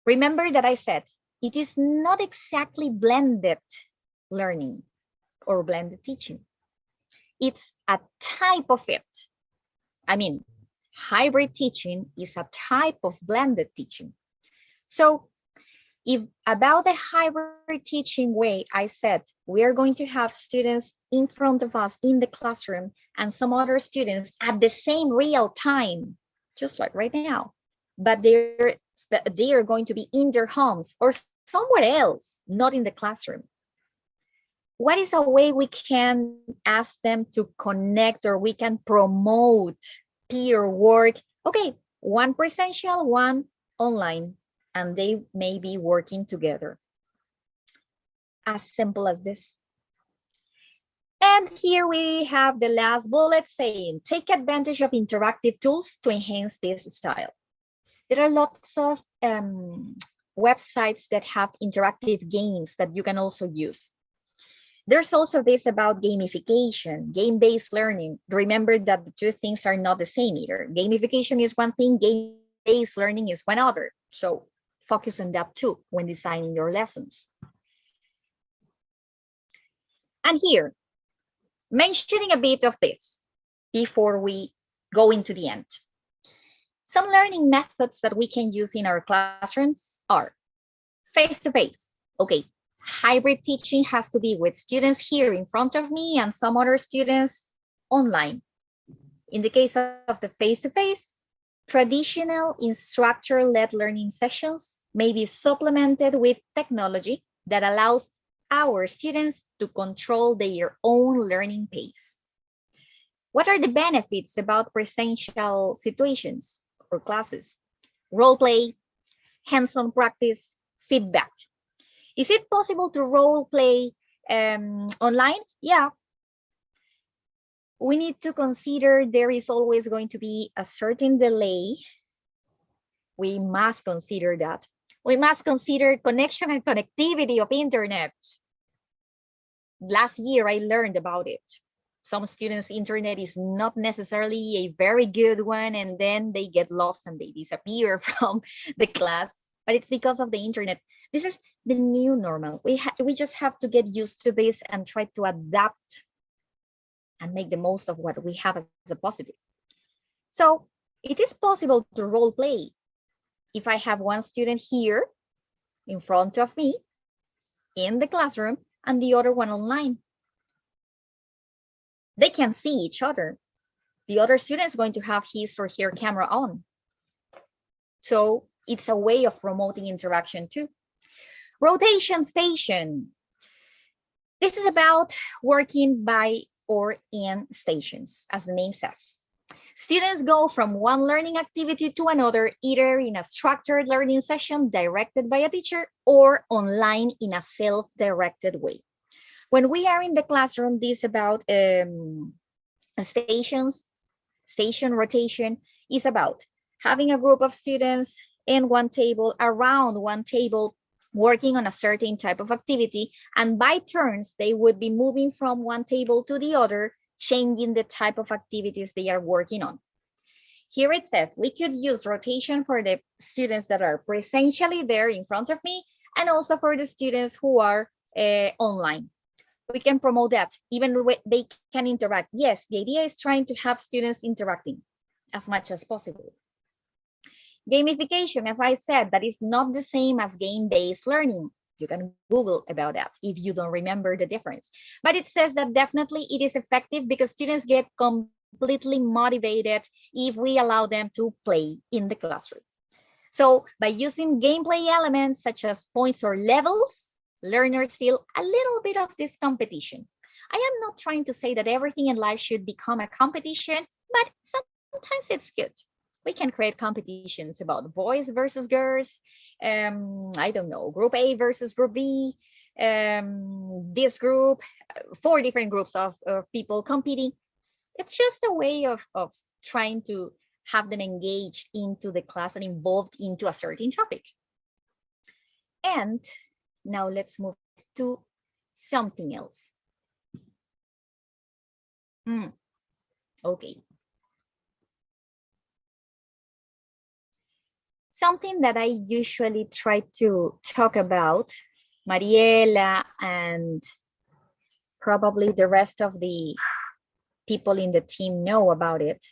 Remember that I said it is not exactly blended learning or blended teaching. It's a type of it. I mean, hybrid teaching is a type of blended teaching. So if about the hybrid teaching way, I said, we are going to have students in front of us in the classroom and some other students at the same real time, just like right now, but they are going to be in their homes or somewhere else, not in the classroom. What is a way we can ask them to connect or we can promote peer work? Okay, one presential, one online, and they may be working together. As simple as this. And here we have the last bullet saying, take advantage of interactive tools to enhance this style. There are lots of websites that have interactive games that you can also use. There's also this about gamification, game-based learning. Remember that the two things are not the same either. Gamification is one thing, game-based learning is one other. So focus on that too when designing your lessons. And here, mentioning a bit of this before we go into the end. Some learning methods that we can use in our classrooms are face-to-face. Okay, hybrid teaching has to be with students here in front of me and some other students online. In the case of the face-to-face, traditional instructor-led learning sessions may be supplemented with technology that allows our students to control their own learning pace. What are the benefits about presential situations or classes? Role play, hands-on practice, feedback. Is it possible to role play online? Yeah. We need to consider there is always going to be a certain delay. We must consider that. We must consider connection and connectivity of internet. Last year, I learned about it. Some students' internet is not necessarily a very good one, and then they get lost and they disappear from the class, but it's because of the internet. This is the new normal. We just have to get used to this and try to adapt and make the most of what we have as a positive. So it is possible to role play. If I have one student here in front of me in the classroom and the other one online, they can see each other. The other student is going to have his or her camera on. So it's a way of promoting interaction too. Rotation station. This is about working by or in stations, as the name says. Students go from one learning activity to another, either in a structured learning session directed by a teacher or online in a self-directed way. When we are in the classroom, this is about station rotation is about having a group of students in one table, around one table, working on a certain type of activity, and by turns, they would be moving from one table to the other, changing the type of activities they are working on. Here it says we could use rotation for the students that are presentially there in front of me, and also for the students who are online. We can promote that, even they can interact. Yes, the idea is trying to have students interacting as much as possible. Gamification, as I said, that is not the same as game-based learning. You can Google about that if you don't remember the difference. But it says that definitely it is effective because students get completely motivated if we allow them to play in the classroom. So by using gameplay elements such as points or levels, learners feel a little bit of this competition. I am not trying to say that everything in life should become a competition, but sometimes it's good. We can create competitions about boys versus girls, I don't know, group A versus group B, this group, 4 different groups of people competing. It's just a way of trying to have them engaged into the class and involved into a certain topic. And now let's move to something else. Okay. something that I usually try to talk about, Mariela and probably the rest of the people in the team know about it,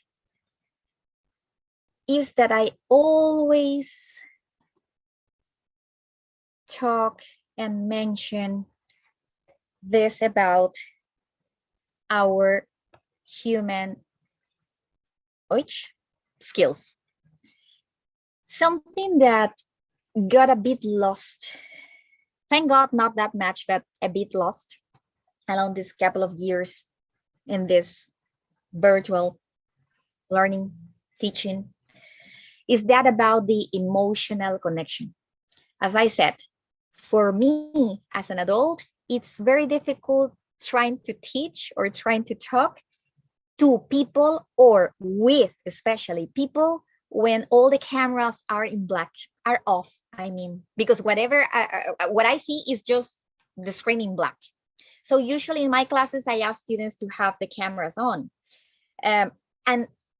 is that I always talk and mention this about our human skills. Something that got a bit lost. Thank God, not that much, but a bit lost along this couple of years in this virtual learning, teaching, is that about the emotional connection. As I said, for me as an adult, it's very difficult trying to teach or trying to talk to people or with especially people when all the cameras are in black, are off. I mean, because whatever what I see is just the screen in black. So usually in my classes, I ask students to have the cameras on. And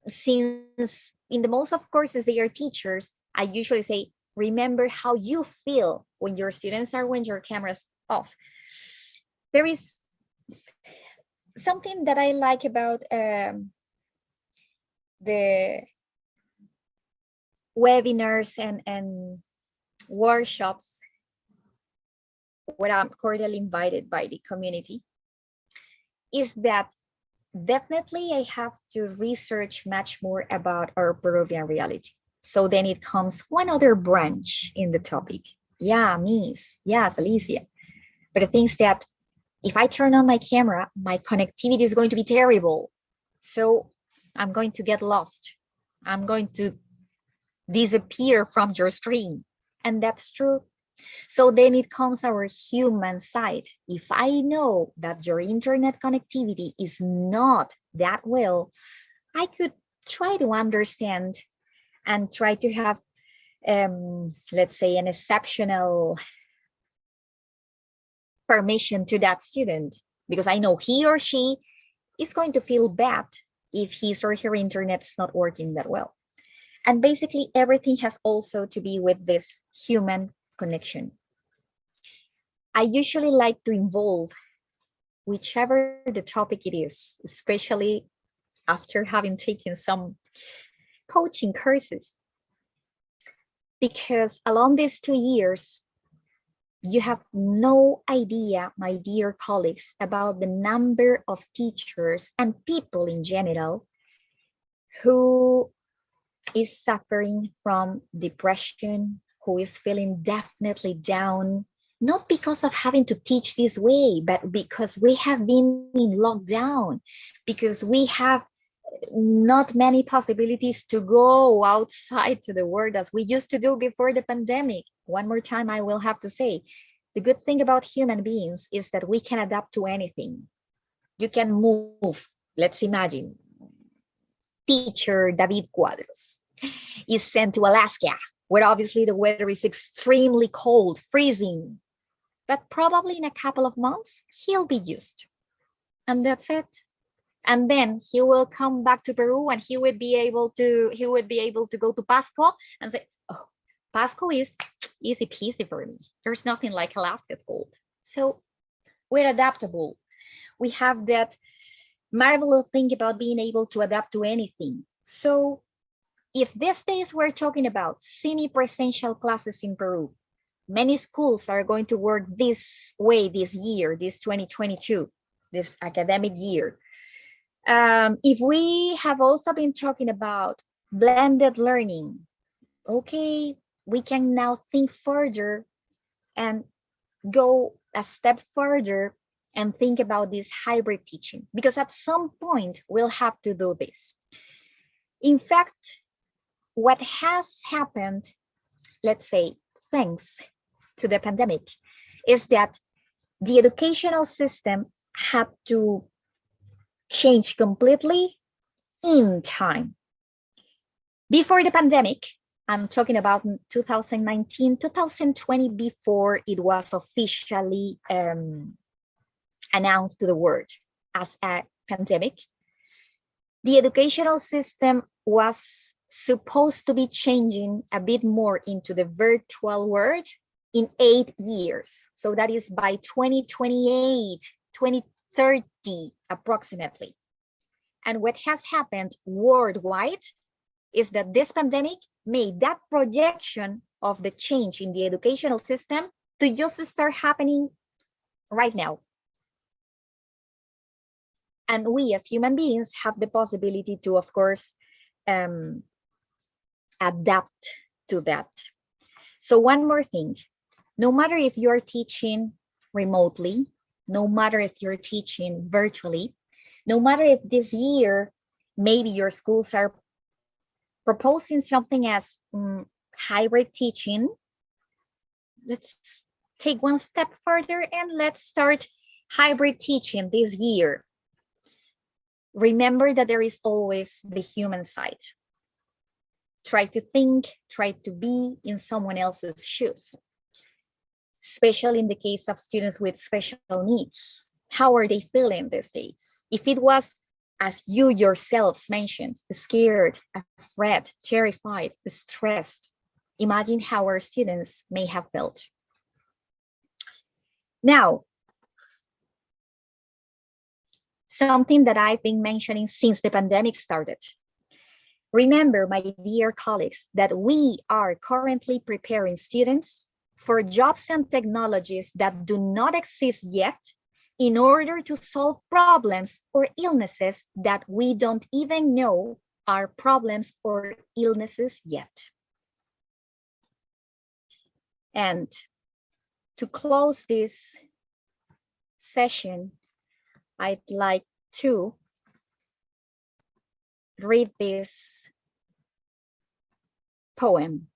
since in the most of courses they are teachers, I usually say, remember how you feel when your students are when your camera's off. There is something that I like about the webinars and workshops where I'm cordially invited by the community, is that definitely I have to research much more about our Peruvian reality. So then it comes one other branch in the topic. Yeah, Miss. Yes, Alicia. But the thing is that if I turn on my camera, my connectivity is going to be terrible. So I'm going to get lost. I'm going to disappear from your screen. And that's true. So then it comes our human side. If I know that your internet connectivity is not that well, I could try to understand and try to have, let's say, an exceptional permission to that student, because I know he or she is going to feel bad if his or her internet's not working that well. And basically everything has also to be with this human connection. I usually like to involve whichever the topic it is, especially after having taken some coaching courses. Because along these 2 years, you have no idea, my dear colleagues, about the number of teachers and people in general who is suffering from depression, who is feeling definitely down, not because of having to teach this way, but because we have been in lockdown, because we have not many possibilities to go outside to the world as we used to do before the pandemic. One more time, I will have to say, the good thing about human beings is that we can adapt to anything. You can move. Let's imagine teacher David Cuadros is sent to Alaska, where obviously the weather is extremely cold, freezing. But probably in a couple of months, he'll be used. And that's it. And then he will come back to Peru and he would be able to go to Pasco and say, oh, Pasco is easy peasy for me. There's nothing like Alaska's cold. So we're adaptable. We have that marvelous thing about being able to adapt to anything. So if these days we're talking about semi-presential classes in Peru, many schools are going to work this way this year, this 2022, this academic year. If we have also been talking about blended learning, okay, we can now think further and go a step further and think about this hybrid teaching, because at some point we'll have to do this. In fact, what has happened, let's say, thanks to the pandemic, is that the educational system had to change completely in time. Before the pandemic, I'm talking about 2019, 2020, before it was officially announced to the world as a pandemic, the educational system was supposed to be changing a bit more into the virtual world in 8 years. So that is by 2028, 2030 approximately. And what has happened worldwide is that this pandemic made that projection of the change in the educational system to just start happening right now. And we as human beings have the possibility to, of course, adapt to that. So one more thing, no matter if you're teaching remotely, no matter if you're teaching virtually, no matter if this year, maybe your schools are proposing something as hybrid teaching, let's take one step further and let's start hybrid teaching this year. Remember that there is always the human side. Try to think, try to be in someone else's shoes, especially in the case of students with special needs. How are they feeling these days? If it was, as you yourselves mentioned, scared, afraid, terrified, stressed, imagine how our students may have felt. Now, something that I've been mentioning since the pandemic started. Remember, my dear colleagues, that we are currently preparing students for jobs and technologies that do not exist yet in order to solve problems or illnesses that we don't even know are problems or illnesses yet. And to close this session, I'd like to read this poem.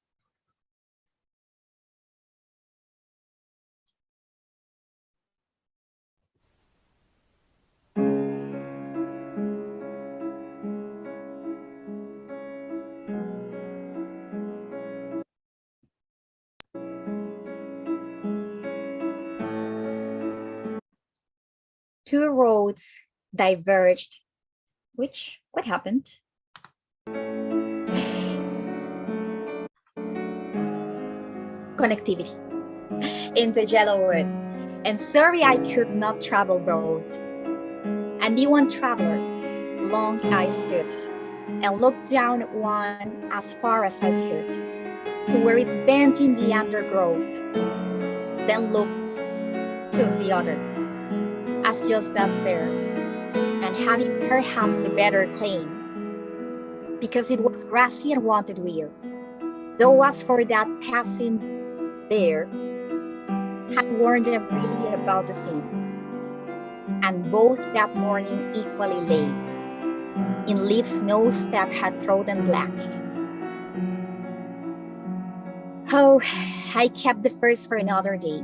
Two roads diverged. What happened? Connectivity into Yellowwood. And sorry I could not travel both. And the one traveler, long I stood and looked down one as far as I could, to where it bent in the undergrowth, then looked to the other, as just as fair, and having perhaps the better claim, because it was grassy and wanted weir, though as for that passing there, had warned them really about the same, and both that morning equally lay, in leaves no step had trodden black. Oh, I kept the first for another day,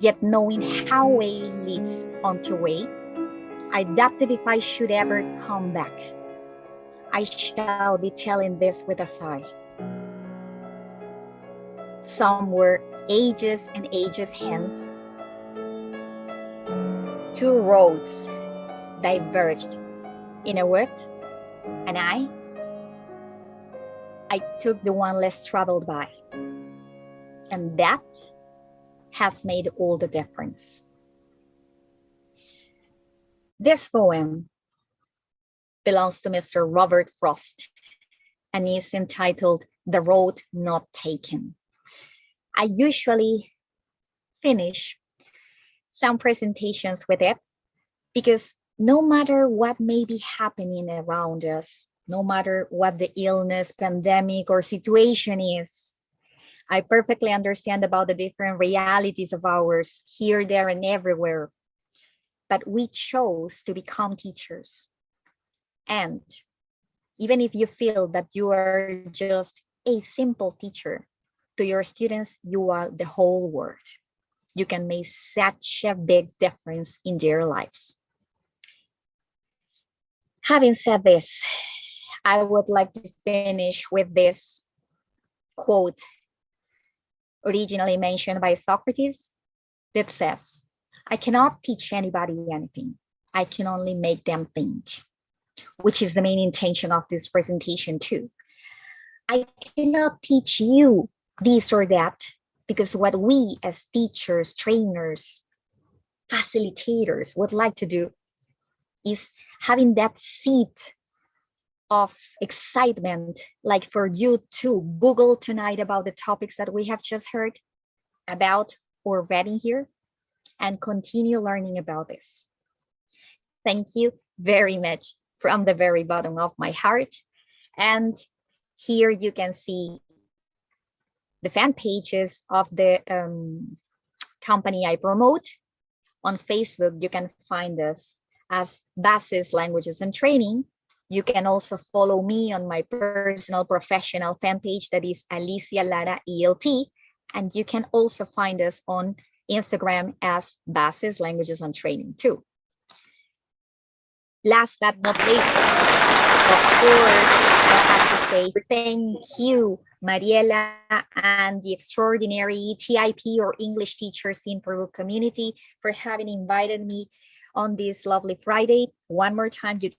yet knowing how way leads onto way, I doubted if I should ever come back. I shall be telling this with a sigh. Some were ages and ages hence. Two roads diverged in a wood, and I took the one less traveled by. And that has made all the difference. This poem belongs to Mr. Robert Frost and is entitled The Road Not Taken. I usually finish some presentations with it because no matter what may be happening around us, no matter what the illness, pandemic, or situation is, I perfectly understand about the different realities of ours here, there, and everywhere. But we chose to become teachers. And even if you feel that you are just a simple teacher, to your students, you are the whole world. You can make such a big difference in their lives. Having said this, I would like to finish with this quote originally mentioned by Socrates that says, I cannot teach anybody anything. I can only make them think, which is the main intention of this presentation too. I cannot teach you this or that, because what we as teachers, trainers, facilitators would like to do is having that seed of excitement, like for you to Google tonight about the topics that we have just heard about or read in here, and continue learning about this. Thank you very much from the very bottom of my heart. And here you can see the fan pages of the company I promote. On Facebook, you can find us as Bases, Languages, and Training. You can also follow me on my personal professional fan page that is Alicia Lara ELT. And you can also find us on Instagram as Bases, Languages, and Training too. Last but not least, of course, I have to say thank you, Mariela, and the extraordinary TIP or English Teachers in Peru community for having invited me on this lovely Friday. One more time, you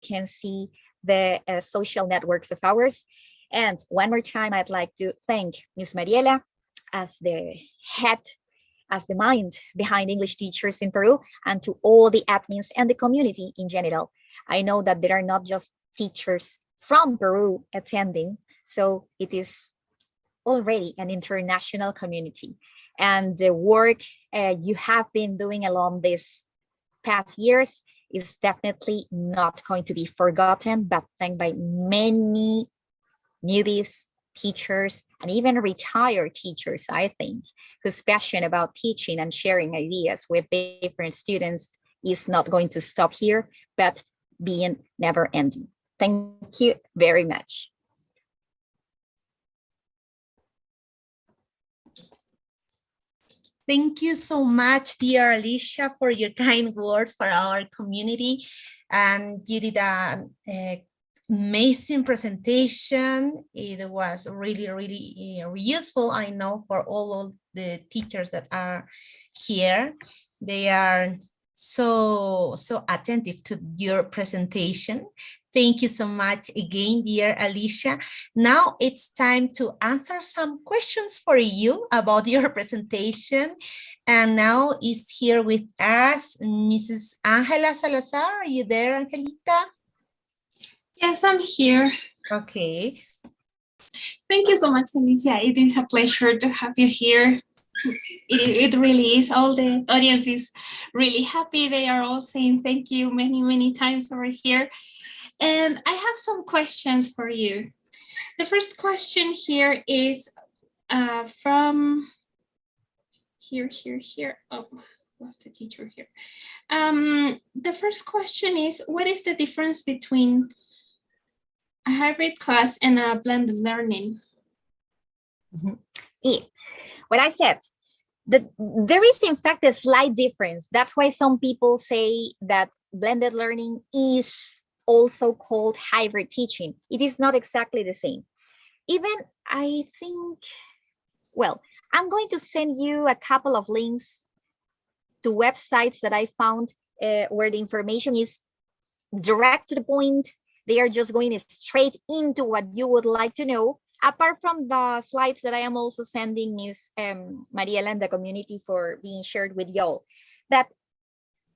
can see the social networks of ours. And one more time, I'd like to thank Ms. Mariela as the head, as the mind behind English Teachers in Peru, and to all the admins and the community in general. I know that there are not just teachers from Peru attending, so it is already an international community. And the work you have been doing along these past years is definitely not going to be forgotten, but thanked by many newbies, teachers, and even retired teachers, I think, whose passion about teaching and sharing ideas with different students is not going to stop here, but being never ending. Thank you very much. Thank you so much, dear Alicia, for your kind words for our community. And you did an amazing presentation. It was really, really useful, I know, for all of the teachers that are here. They are so attentive to your presentation. Thank you so much again, dear Alicia. Now it's time to answer some questions for you about your presentation. And now is here with us, Mrs. Angela Salazar. Are you there, Angelita? Yes, I'm here. Okay. Thank you so much, Alicia. It is a pleasure to have you here. It really is. All the audience is really happy. They are all saying thank you many times over here. And I have some questions for you. The first question here is from here. Oh, lost the teacher here. The first question is, what is the difference between a hybrid class and a blended learning? Yeah. What I said, there is in fact a slight difference. That's why some people say that blended learning is also called hybrid teaching. It is not exactly the same. Even I think, well, I'm going to send you a couple of links to websites that I found where the information is direct to the point. They are just going straight into what you would like to know. Apart from the slides that I am also sending Ms. Mariela and the community for being shared with y'all, that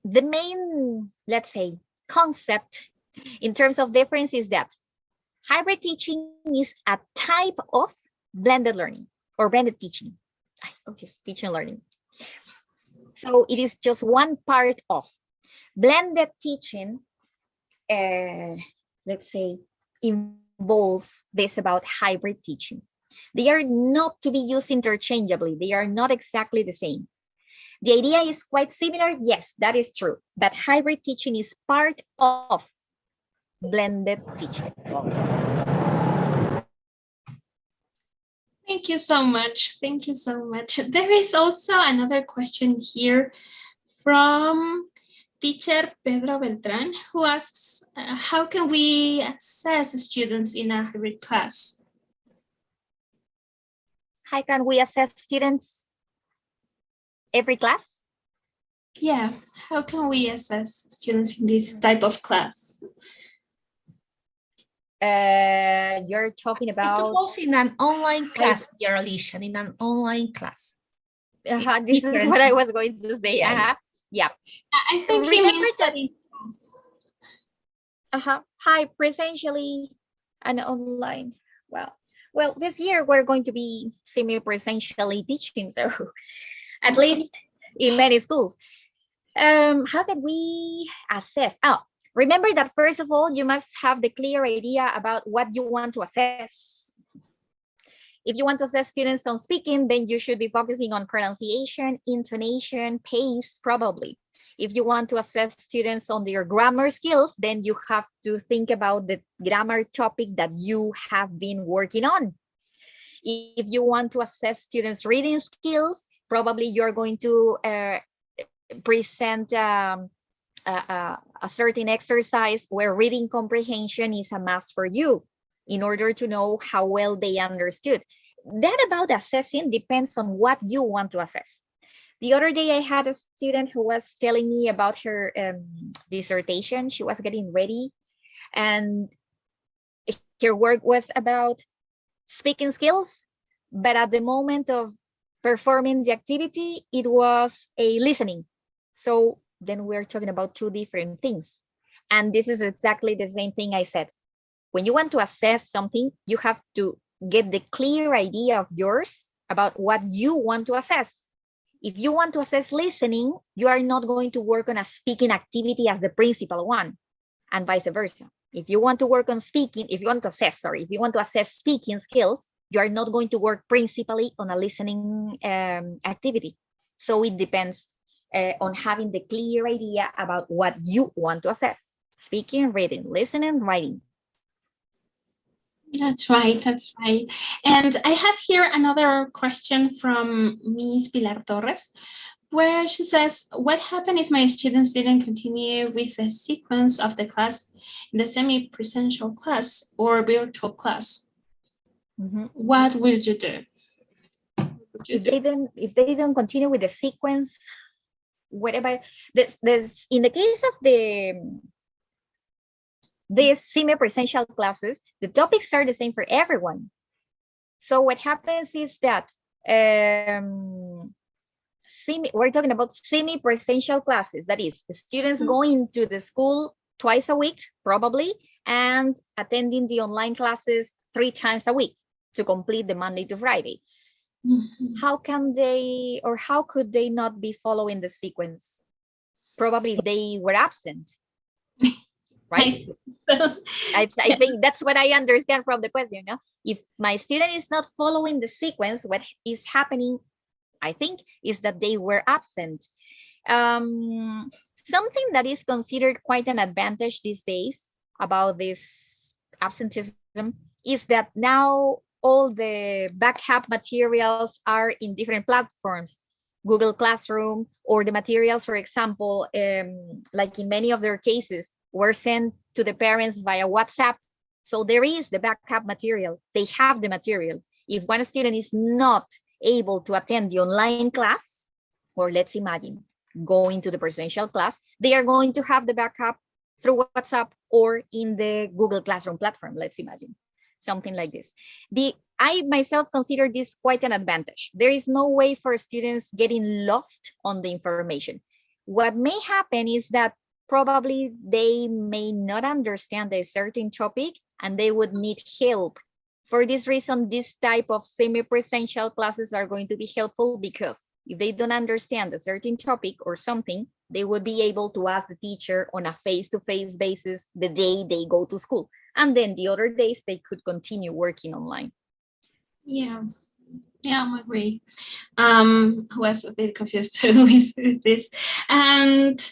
the main, let's say, concept in terms of difference is that hybrid teaching is a type of blended learning or blended teaching. Just teaching and learning. So it is just one part of blended teaching. Let's say, involves this about hybrid teaching. They are not to be used interchangeably. They are not exactly the same. The idea is quite similar. Yes, that is true. But hybrid teaching is part of blended teaching. Thank you so much. Thank you so much. There is also another question here from teacher Pedro Beltran, who asks, how can we assess students in a hybrid class? How can we assess students every class? Yeah, how can we assess students in this type of class? You're talking I about. suppose in an online class, dear Alicia, in an online class. It's This is different. what I was going to say. Yeah, Yeah. I think he Remember means that. that Hi, presentially and online. Well, this year we're going to be semi-presentially teaching, so at least in many schools. How can we assess? Oh, remember that first of all, you must have the clear idea about what you want to assess. If you want to assess students on speaking, then you should be focusing on pronunciation, intonation, pace, probably. If you want to assess students on their grammar skills, then you have to think about the grammar topic that you have been working on. If you want to assess students' reading skills, probably you're going to present a certain exercise where reading comprehension is a must for you in order to know how well they understood. That about assessing depends on what you want to assess. The other day I had a student who was telling me about her dissertation. She was getting ready and her work was about speaking skills, but at the moment of performing the activity, it was a listening. So then we're talking about two different things. And this is exactly the same thing I said. When you want to assess something, you have to get the clear idea of yours about what you want to assess. If you want to assess listening, you are not going to work on a speaking activity as the principal one, and vice versa. If you want to work on speaking, if you want to assess speaking skills, you are not going to work principally on a listening activity. So it depends on having the clear idea about what you want to assess: speaking, reading, listening, writing. That's right. That's right. And I have here another question from Ms. Pilar Torres, where she says, what happened if my students didn't continue with the sequence of the class in the semi-presential class or virtual class? What will you do? If they don't continue with the sequence, whatever, this in the case of these semi-presential classes, the topics are the same for everyone. So what happens is that we're talking about semi-presential classes. That is, students going to the school twice a week, probably, and attending the online classes 3 times a week to complete the Monday to Friday. How can they, or how could they not be following the sequence? Probably they were absent, right? I think that's what I understand from the question. No? If my student is not following the sequence, what is happening, I think, is that they were absent. Something that is considered quite an advantage these days about this absenteeism is that now all the backup materials are in different platforms. Google Classroom, or the materials, for example, like in many of their cases, were sent to the parents via WhatsApp. So there is the backup material. They have the material. If one student is not able to attend the online class, or let's imagine going to the presential class, they are going to have the backup through WhatsApp or in the Google Classroom platform, let's imagine. Something like this. I myself consider this quite an advantage. There is no way for students getting lost on the information. What may happen is that probably they may not understand a certain topic and they would need help. For this reason, this type of semi-presential classes are going to be helpful, because if they don't understand a certain topic or something, they would be able to ask the teacher on a face-to-face basis the day they go to school. And then the other days they could continue working online. Yeah, I agree. I was a bit confused with this. And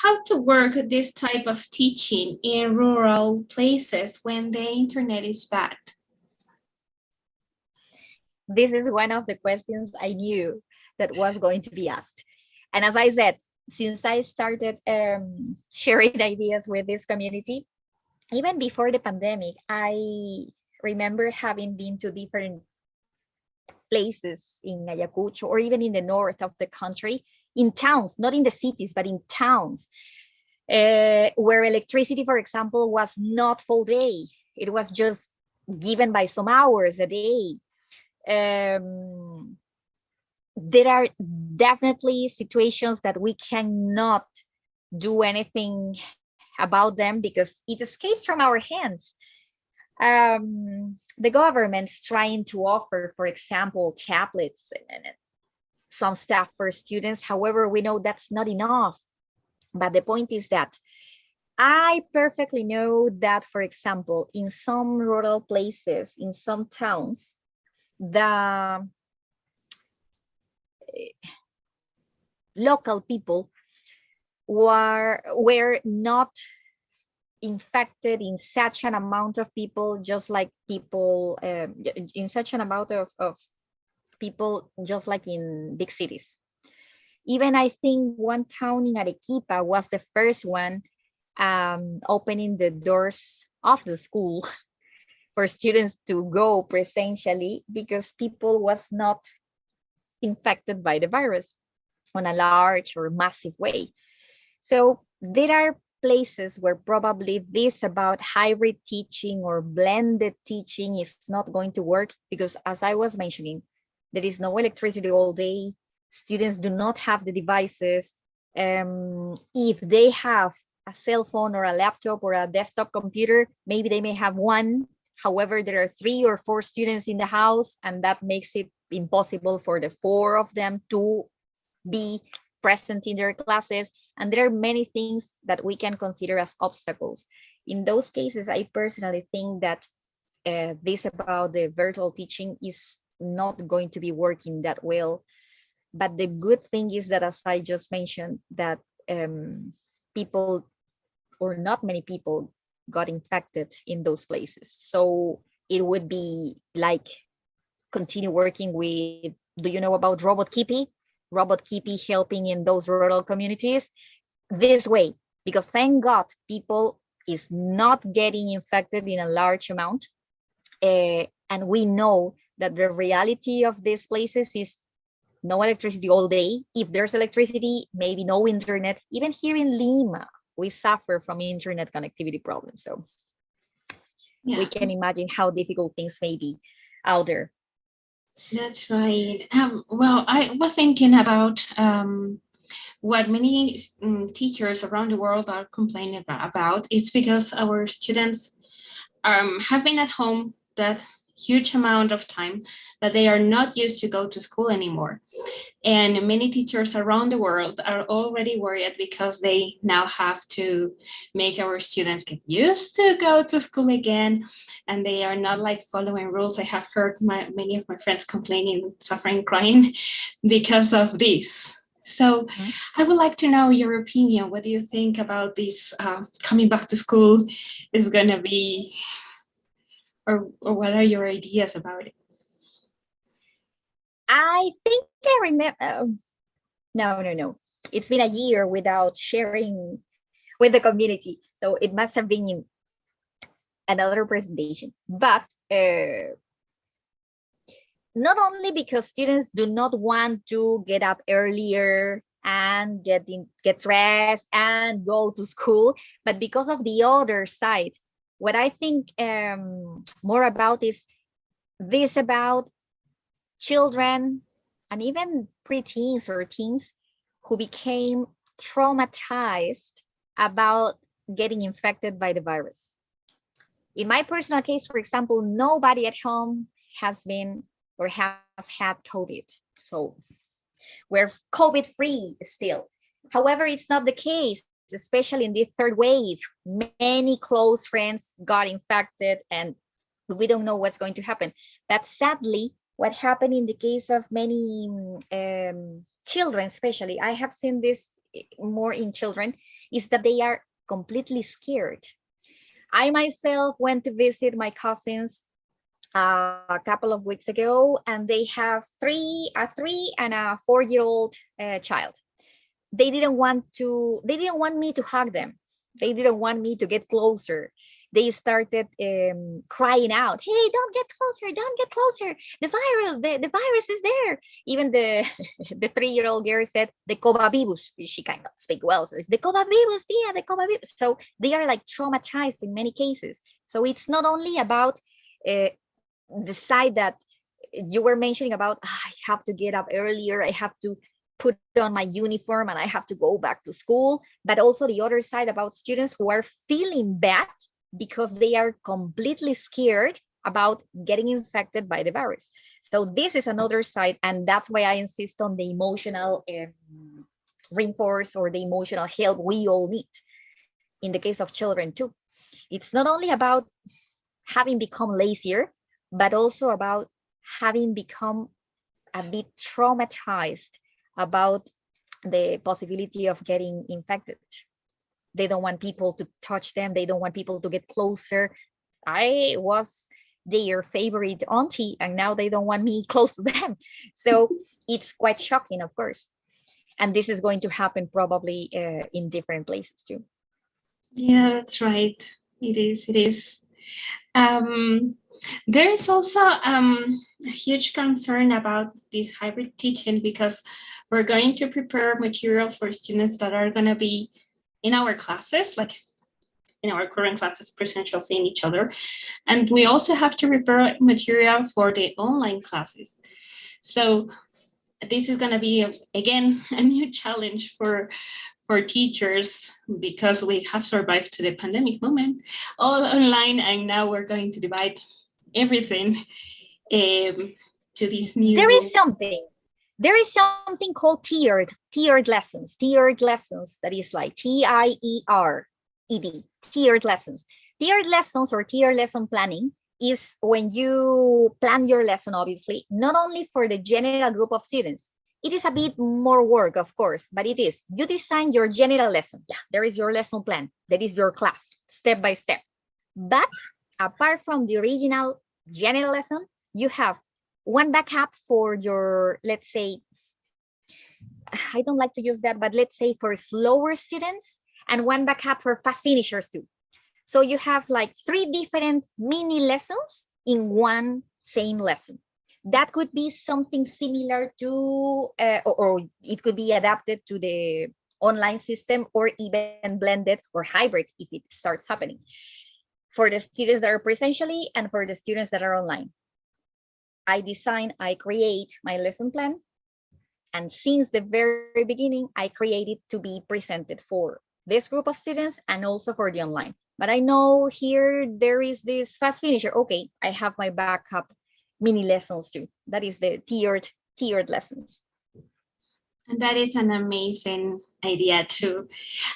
how to work this type of teaching in rural places when the internet is bad? This is one of the questions I knew that was going to be asked. And as I said, since I started sharing ideas with this community, even before the pandemic, I remember having been to different places in Ayacucho, or even in the north of the country, in towns, not in the cities, but in towns. where electricity, for example, was not full day. It was just given by some hours a day. There are definitely situations that we cannot do anything about them because it escapes from our hands. The government's trying to offer, for example, tablets and some stuff for students. However, we know that's not enough. But the point is that I perfectly know that, for example, in some rural places, in some towns, the local people were not infected in such an amount of people, just like people in such an amount of people, just like in big cities. Even I think one town in Arequipa was the first one opening the doors of the school for students to go presentially because people was not infected by the virus on a large or massive way. So there are places where probably this about hybrid teaching or blended teaching is not going to work because, as I was mentioning, there is no electricity all day. Students do not have the devices. If they have a cell phone or a laptop or a desktop computer, maybe they may have one. However, there are 3 or 4 students in the house, and that makes it impossible for the 4 of them to be present in their classes. And there are many things that we can consider as obstacles. In those cases, I personally think that this about the virtual teaching is not going to be working that well. But the good thing is that, as I just mentioned, that people, or not many people, got infected in those places. So it would be like continue working with, do you know about Robot Kippy? Robot Kippy helping in those rural communities this way, because thank God people is not getting infected in a large amount. And we know that the reality of these places is no electricity all day. If there's electricity, maybe no internet. Even here in Lima, we suffer from internet connectivity problems. So Yeah, we can imagine how difficult things may be out there. that's right. Well, I was thinking about what many teachers around the world are complaining about. It's because our students have been at home that huge amount of time that they are not used to go to school anymore. And many teachers around the world are already worried because they now have to make our students get used to go to school again. And they are not like following rules. I have heard many of my friends complaining, suffering, crying because of this. So I would like to know your opinion. What do you think about this coming back to school is going to be, or what are your ideas about it? I think I remember. No. It's been a year without sharing with the community. So it must have been in another presentation. But not only because students do not want to get up earlier and get dressed and go to school, but because of the other side. What I think more about is this about children and even preteens or teens who became traumatized about getting infected by the virus. In my personal case, for example, nobody at home has been or has had COVID. So we're COVID-free still. However, it's not the case, especially in this third wave. Many close friends got infected and we don't know what's going to happen. But sadly, what happened in the case of many children, especially, I have seen this more in children, is that they are completely scared. I myself went to visit my cousins a couple of weeks ago, and they have a 3 and a 4-year-old child. They didn't want me to hug them. They didn't want me to get closer. they started crying out, hey, don't get closer, don't get closer. The virus is there. Even the the 3-year-old girl said, the cobavibus. She cannot speak well. So it's the cobavibus, yeah, the cobavibus. So they are like traumatized in many cases. So it's not only about the side that you were mentioning about, I have to get up earlier, I have to put on my uniform and I have to go back to school, but also the other side about students who are feeling bad because they are completely scared about getting infected by the virus. So this is another side, and that's why I insist on the emotional reinforce or the emotional help we all need in the case of children too. It's not only about having become lazier, but also about having become a bit traumatized about the possibility of getting infected. They don't want people to touch them. They don't want people to get closer. I was their favorite auntie, and now they don't want me close to them. So it's quite shocking, of course. And this is going to happen probably in different places too. Yeah, that's right. It is. It is. There is also a huge concern about this hybrid teaching because we're going to prepare material for students that are going to be in our classes, like in our current classes, presential, seeing each other. And we also have to prepare material for the online classes. So this is going to be, again, a new challenge for teachers because we have survived to the pandemic moment all online, and now we're going to divide everything to these new. There is something called tiered lessons. Tiered lessons, that is like TIERED, tiered lessons. Tiered lessons or tier lesson planning is when you plan your lesson, obviously, not only for the general group of students. It is a bit more work, of course, but it is. You design your general lesson. Yeah, there is your lesson plan. That is your class, step by step. But apart from the original general lesson, you have one backup for your, let's say, I don't like to use that, but let's say for slower students, and one backup for fast finishers too. So you have like 3 different mini lessons in one same lesson. That could be something similar to, or it could be adapted to the online system, or even blended or hybrid if it starts happening, for the students that are presentially and for the students that are online. I create my lesson plan, and since the very beginning, I create it to be presented for this group of students and also for the online. But I know here there is this fast finisher. Okay, I have my backup mini lessons too. That is the tiered lessons. And that is an amazing idea too.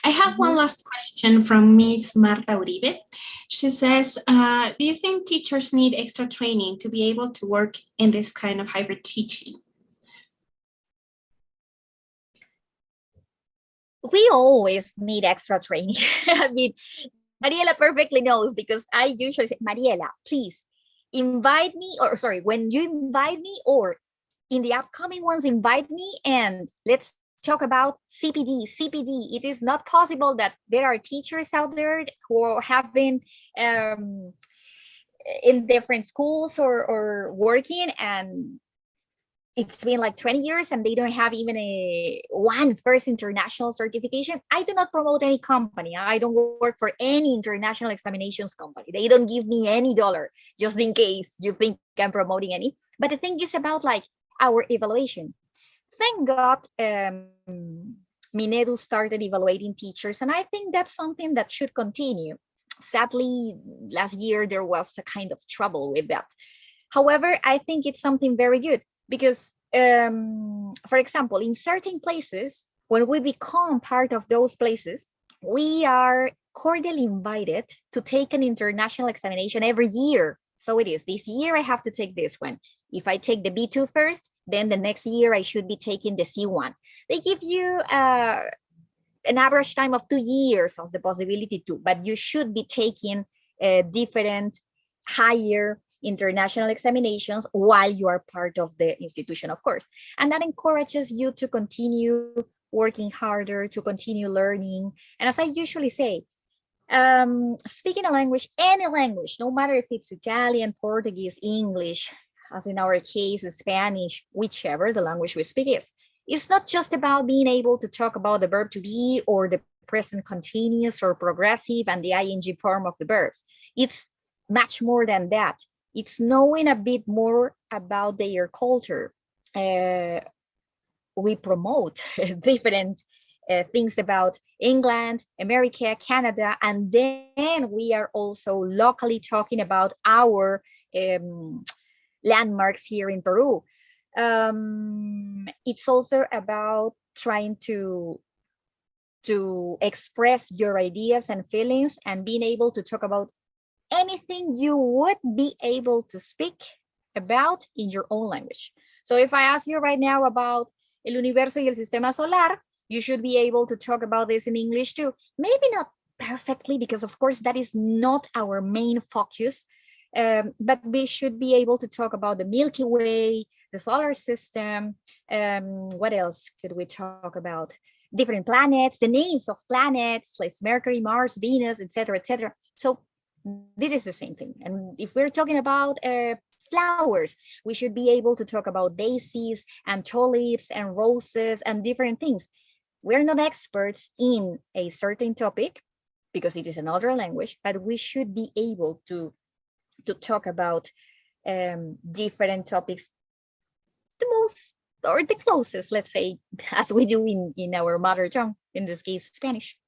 I have one last question from Miss Marta Uribe. She says, do you think teachers need extra training to be able to work in this kind of hybrid teaching? We always need extra training. I mean, Mariela perfectly knows, because I usually say, Mariela, please invite me, or sorry, when you invite me, or in the upcoming ones, invite me and let's talk about CPD. It is not possible that there are teachers out there who have been in different schools or working, and it's been like 20 years and they don't have even one first international certification. I do not promote any company. I don't work for any international examinations company. They don't give me any dollar, just in case you think I'm promoting any. But the thing is about like our evaluation. Thank God Minedu started evaluating teachers, and I think that's something that should continue. Sadly, last year there was a kind of trouble with that. However, I think it's something very good because, for example, in certain places, when we become part of those places, we are cordially invited to take an international examination every year. So it is, this year I have to take this one. If I take the B2 first, then the next year I should be taking the C1. They give you an average time of 2 years as the possibility to, but you should be taking different higher international examinations while you are part of the institution, of course. And that encourages you to continue working harder, to continue learning. And as I usually say, Speaking a language, any language, no matter if it's Italian, Portuguese, English, as in our case, Spanish, whichever the language we speak is. It's not just about being able to talk about the verb to be or the present continuous or progressive and the ing form of the verbs. It's much more than that. It's knowing a bit more about their culture. We promote different things about England, America, Canada, and then we are also locally talking about our landmarks here in Peru. It's also about trying to express your ideas and feelings and being able to talk about anything you would be able to speak about in your own language. So if I ask you right now about el universo y el sistema solar, you should be able to talk about this in English too. Maybe not perfectly, because of course that is not our main focus, but we should be able to talk about the Milky Way, the solar system. What else could we talk about? Different planets, the names of planets like Mercury, Mars, Venus, etc., etc. So this is the same thing. And if we're talking about flowers, we should be able to talk about daisies and tulips and roses and different things. We're not experts in a certain topic because it is another language, but we should be able to talk about different topics, the most or the closest, let's say, as we do in our mother tongue, in this case, Spanish.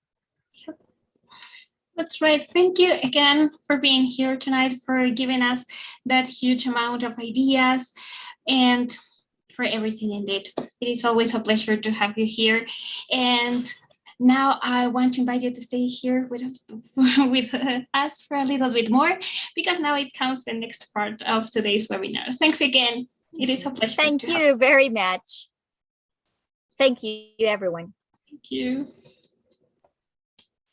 That's right. Thank you again for being here tonight, for giving us that huge amount of ideas and for everything indeed. It is always a pleasure to have you here. And now I want to invite you to stay here with us for a little bit more, because now it comes the next part of today's webinar. Thanks again. It is a pleasure. Thank you very much. Thank you, everyone. Thank you.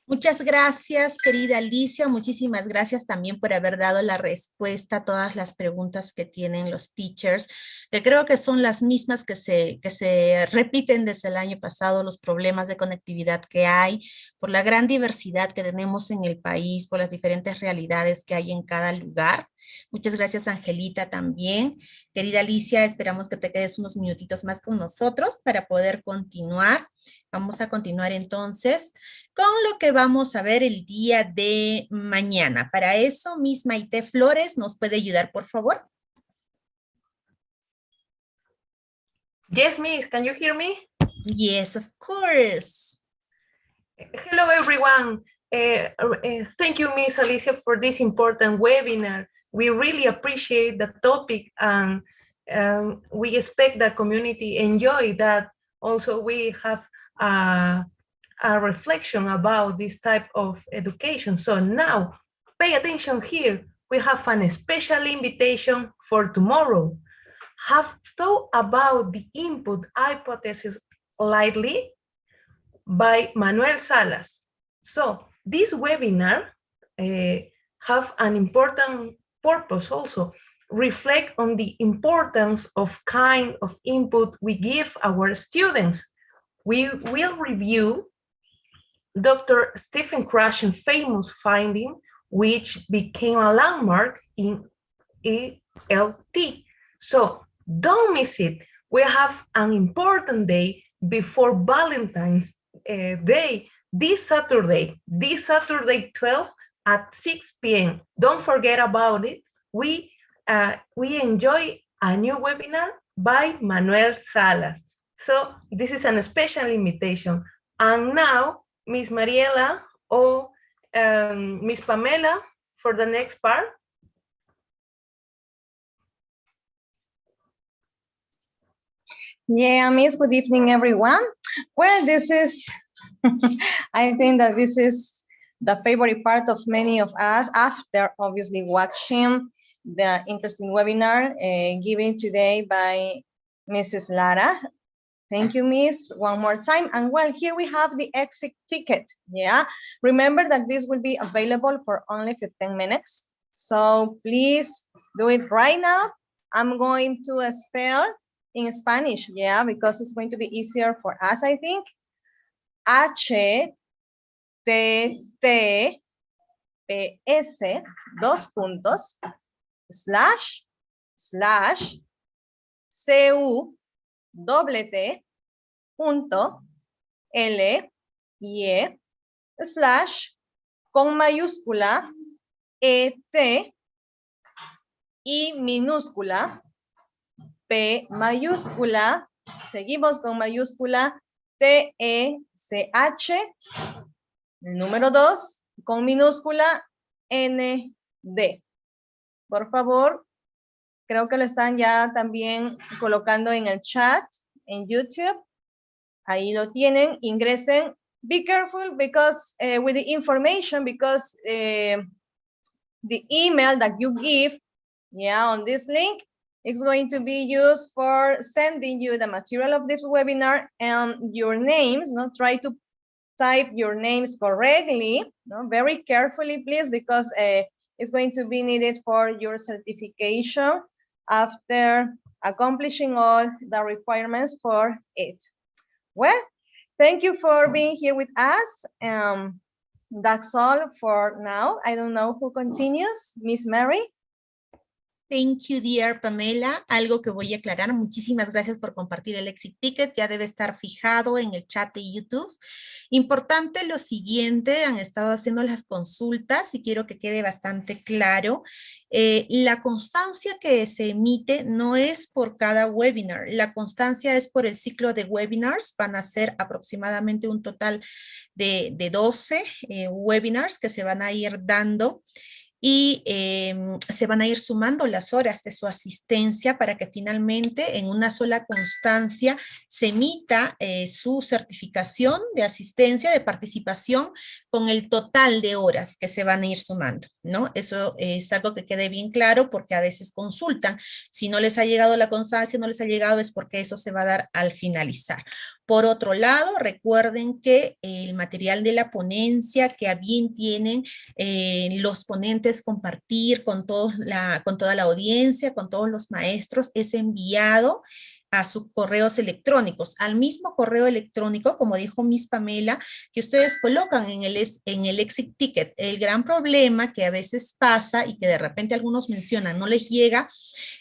Muchas gracias, querida Alicia. Muchísimas gracias también por haber dado la respuesta a todas las preguntas que tienen los teachers, que creo que son las mismas que se repiten desde el año pasado, los problemas de conectividad que hay, por la gran diversidad que tenemos en el país, por las diferentes realidades que hay en cada lugar. Muchas gracias, Angelita, también. Querida Alicia, esperamos que te quedes unos minutitos más con nosotros para poder continuar. Vamos a continuar entonces con lo que vamos a ver el día de mañana. Para eso, Miss Maite Flores, ¿nos puede ayudar, por favor? Yes, Miss, can you hear me? Yes, of course. Hello, everyone. Thank you, Miss Alicia, for this important webinar. We really appreciate the topic, and we expect the community enjoy that. Also, we have a reflection about this type of education. So now, pay attention here. We have a special invitation for tomorrow. Have thought about the input hypothesis lightly by Manuel Salas. So this webinar have an important purpose also. Reflect on the importance of kind of input we give our students. We will review Dr. Stephen Krashen's famous finding, which became a landmark in ELT. So don't miss it. We have an important day before Valentine's Day, this Saturday 12 at 6 p.m. Don't forget about it. We enjoy a new webinar by Manuel Salas. So this is a special invitation. And now, Miss Mariela or Miss Pamela for the next part. Yeah, Miss, good evening, everyone. Well, this is, I think that this is the favorite part of many of us after obviously watching the interesting webinar given today by Mrs. Lara. Thank you, Miss, one more time. And well, here we have the exit ticket, yeah? Remember that this will be available for only 15 minutes. So please do it right now. I'm going to spell in Spanish, yeah, because it's going to be easier for us, I think. H-T-T-I-C-K-E-T. dos puntos, slash, CUWT punto LY slash con mayúscula ET y minúscula P mayúscula, seguimos con mayúscula TECH, número 2 con minúscula ND. Por favor, creo que lo están ya también colocando en el chat, en YouTube. Ahí lo tienen, ingresen. Be careful because with the information, because the email that you give, on this link, it's going to be used for sending you the material of this webinar and your names. Try to type your names correctly, very carefully, please, because it's going to be needed for your certification after accomplishing all the requirements for it. Well, thank you for being here with us. That's all for now. I don't know who continues. Miss Mary. Thank you, dear Pamela. Algo que voy a aclarar. Muchísimas gracias por compartir el exit ticket. Ya debe estar fijado en el chat de YouTube. Importante lo siguiente, han estado haciendo las consultas y quiero que quede bastante claro. La constancia que se emite no es por cada webinar. La constancia es por el ciclo de webinars. Van a ser aproximadamente un total de 12 webinars que se van a ir dando. Y se van a ir sumando las horas de su asistencia para que finalmente en una sola constancia se emita su certificación de asistencia, de participación con el total de horas que se van a ir sumando, ¿no? Eso es algo que quede bien claro porque a veces consultan. Si no les ha llegado la constancia, no les ha llegado es porque eso se va a dar al finalizar. Por otro lado, recuerden que el material de la ponencia que a bien tienen los ponentes compartir con toda la audiencia, con todos los maestros, es enviado a sus correos electrónicos, al mismo correo electrónico, como dijo Miss Pamela, que ustedes colocan en el exit ticket. El gran problema que a veces pasa y que de repente algunos mencionan no les llega,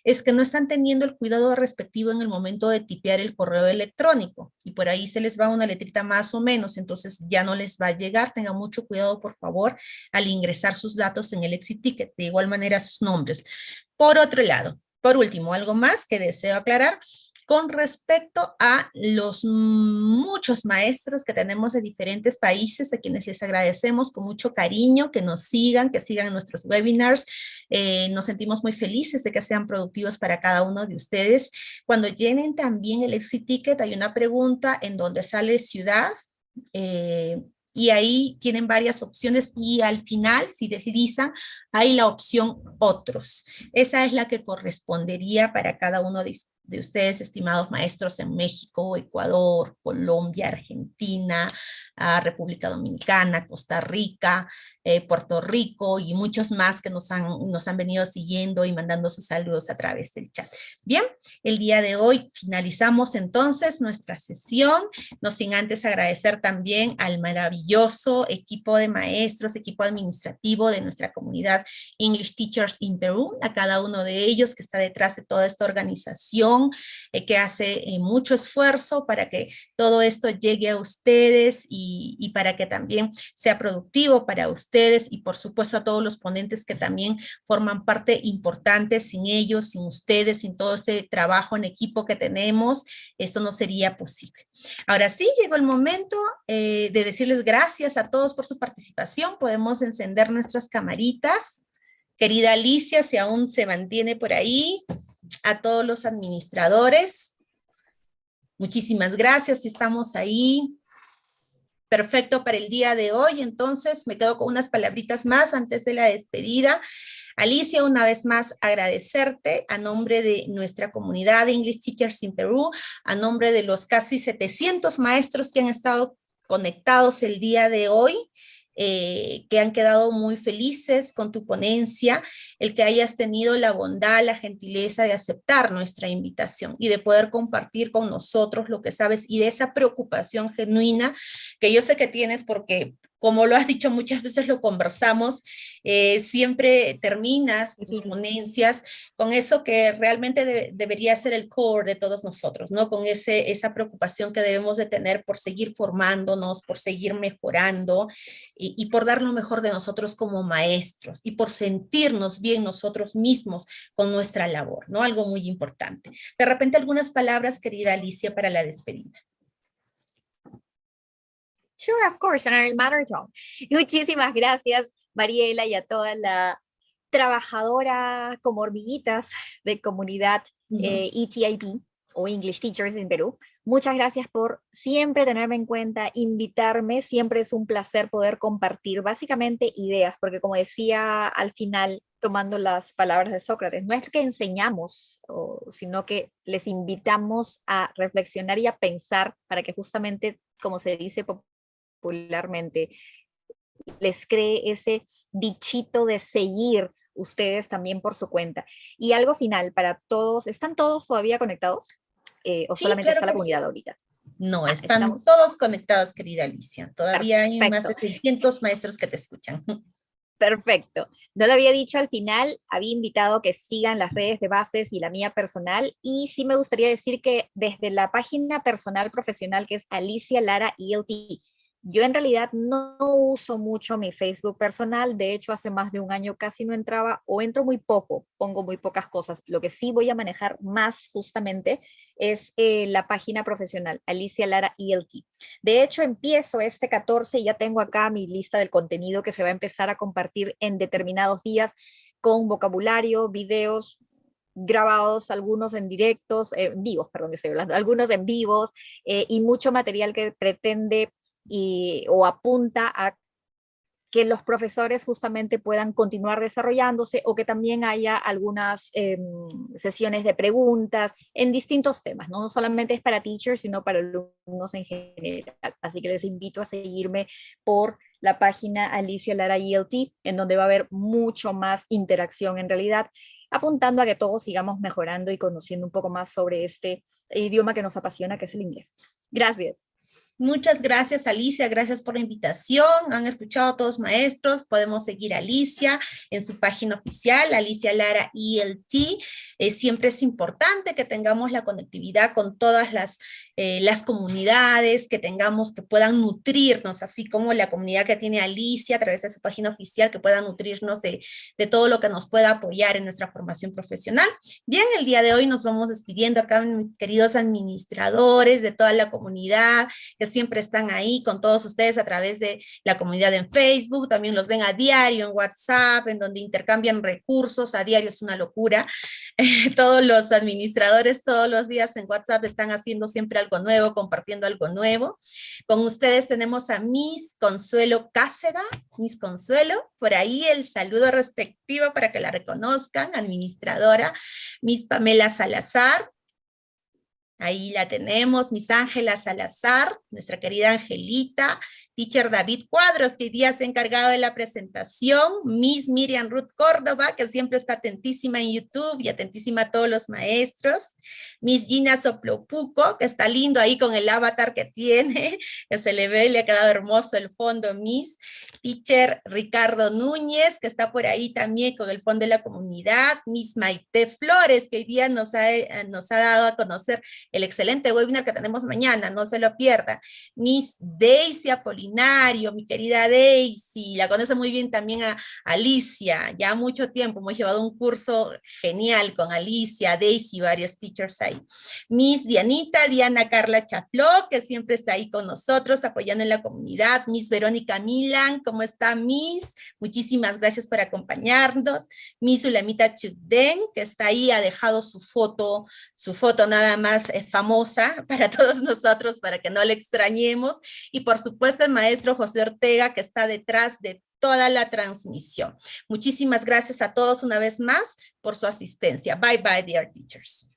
es que no están teniendo el cuidado respectivo en el momento de tipear el correo electrónico y por ahí se les va una letrita más o menos, entonces ya no les va a llegar. Tengan mucho cuidado, por favor, al ingresar sus datos en el exit ticket, de igual manera sus nombres. Por otro lado, por último, algo más que deseo aclarar, con respecto a los muchos maestros que tenemos de diferentes países, a quienes les agradecemos con mucho cariño que nos sigan, que sigan nuestros webinars. Nos sentimos muy felices de que sean productivos para cada uno de ustedes. Cuando llenen también el exit ticket, hay una pregunta en donde sale ciudad, y ahí tienen varias opciones y al final, si deslizan, hay la opción otros. Esa es la que correspondería para cada uno de ustedes, estimados maestros en México, Ecuador, Colombia, Argentina, República Dominicana, Costa Rica, Puerto Rico y muchos más que nos han venido siguiendo y mandando sus saludos a través del chat. Bien, el día de hoy finalizamos entonces nuestra sesión, no sin antes agradecer también al maravilloso equipo de maestros, equipo administrativo de nuestra comunidad English Teachers in Peru, a cada uno de ellos que está detrás de toda esta organización, que hace mucho esfuerzo para que todo esto llegue a ustedes y para que también sea productivo para ustedes y por supuesto a todos los ponentes que también forman parte importante. Sin ellos, sin ustedes, sin todo este trabajo en equipo que tenemos, esto no sería posible. Ahora sí, llegó el momento de decirles gracias a todos por su participación. Podemos encender nuestras camaritas. Querida Alicia, si aún se mantiene por ahí. A todos los administradores, muchísimas gracias, estamos ahí. Perfecto para el día de hoy, entonces me quedo con unas palabritas más antes de la despedida. Alicia, una vez más agradecerte a nombre de nuestra comunidad de English Teachers in Peru, a nombre de los casi 700 maestros que han estado conectados el día de hoy, que han quedado muy felices con tu ponencia, el que hayas tenido la bondad, la gentileza de aceptar nuestra invitación y de poder compartir con nosotros lo que sabes y de esa preocupación genuina que yo sé que tienes porque como lo has dicho muchas veces, lo conversamos, siempre terminas tus ponencias con eso que realmente debería ser el core de todos nosotros, ¿no? Con esa preocupación que debemos de tener por seguir formándonos, por seguir mejorando y por dar lo mejor de nosotros como maestros y por sentirnos bien nosotros mismos con nuestra labor, ¿no? Algo muy importante. De repente algunas palabras, querida Alicia, para la despedida. Sure, of course, and I'll matter tone. Muchísimas gracias, Mariela, y a toda la trabajadora como hormiguitas de comunidad ETIP o English Teachers en Perú. Muchas gracias por siempre tenerme en cuenta, invitarme. Siempre es un placer poder compartir básicamente ideas, porque como decía al final, tomando las palabras de Sócrates, no es que enseñamos, sino que les invitamos a reflexionar y a pensar para que justamente, como se dice popularmente, les cree ese bichito de seguir ustedes también por su cuenta. Y algo final para todos, ¿están todos todavía conectados? ¿O Sí, solamente claro está la que comunidad sí. ahorita? No, están ¿estamos? todos conectados, querida Alicia. Todavía hay más de Perfecto. 600 maestros que te escuchan. Perfecto. No lo había dicho al final, había invitado que sigan las redes de bases y la mía personal, y sí me gustaría decir que desde la página personal profesional, que es Alicia Lara ELT, yo en realidad no uso mucho mi Facebook personal. De hecho, hace más de un año casi no entraba, o entro muy poco, pongo muy pocas cosas. Lo que sí voy a manejar más justamente es la página profesional, Alicia Lara ELT. De hecho, empiezo este 14 y ya tengo acá mi lista del contenido que se va a empezar a compartir en determinados días, con vocabulario, videos grabados, algunos en directos, vivos, perdón, estoy hablando, algunos en vivos, y mucho material que pretende o apunta a que los profesores justamente puedan continuar desarrollándose, o que también haya algunas sesiones de preguntas en distintos temas, ¿no? No solamente es para teachers, sino para alumnos en general. Así que les invito a seguirme por la página Alicia Lara ELT, en donde va a haber mucho más interacción en realidad, apuntando a que todos sigamos mejorando y conociendo un poco más sobre este idioma que nos apasiona, que es el inglés. Gracias. Muchas gracias, Alicia. Gracias por la invitación. Han escuchado a todos maestros. Podemos seguir a Alicia en su página oficial, Alicia Lara ELT. Siempre es importante que tengamos la conectividad con todas las comunidades, que puedan nutrirnos, así como la comunidad que tiene Alicia a través de su página oficial, que puedan nutrirnos de todo lo que nos pueda apoyar en nuestra formación profesional. Bien, el día de hoy nos vamos despidiendo acá, mis queridos administradores de toda la comunidad, que siempre están ahí con todos ustedes a través de la comunidad en Facebook. También los ven a diario en WhatsApp, en donde intercambian recursos. A diario es una locura. Todos los administradores todos los días en WhatsApp están haciendo siempre algo nuevo, compartiendo algo nuevo. Con ustedes tenemos a Miss Consuelo Cáceda. Miss Consuelo, por ahí el saludo respectivo para que la reconozcan, administradora. Miss Pamela Salazar. Ahí la tenemos, Miss Ángela Salazar, nuestra querida Angelita, Teacher David Cuadros, que hoy día se ha encargado de la presentación, Miss Miriam Ruth Córdoba, que siempre está atentísima en YouTube y atentísima a todos los maestros, Miss Gina Soplopuco, que está lindo ahí con el avatar que tiene, que se le ve, le ha quedado hermoso el fondo, Miss. Teacher Ricardo Núñez, que está por ahí también con el fondo de la comunidad, Miss Maite Flores, que hoy día nos ha dado a conocer el excelente webinar que tenemos mañana, no se lo pierda. Miss Daisy Apolinario, mi querida Daisy, la conoce muy bien también a Alicia, ya mucho tiempo hemos llevado un curso genial con Alicia, Daisy, varios teachers ahí. Miss Diana Carla Chafló, que siempre está ahí con nosotros, apoyando en la comunidad. Miss Verónica Milan, ¿cómo está, Miss? Muchísimas gracias por acompañarnos. Miss Ulamita Chudden, que está ahí, ha dejado su foto nada más famosa para todos nosotros, para que no le extrañemos, y por supuesto el maestro José Ortega, que está detrás de toda la transmisión. Muchísimas gracias a todos una vez más por su asistencia. Bye bye, dear teachers.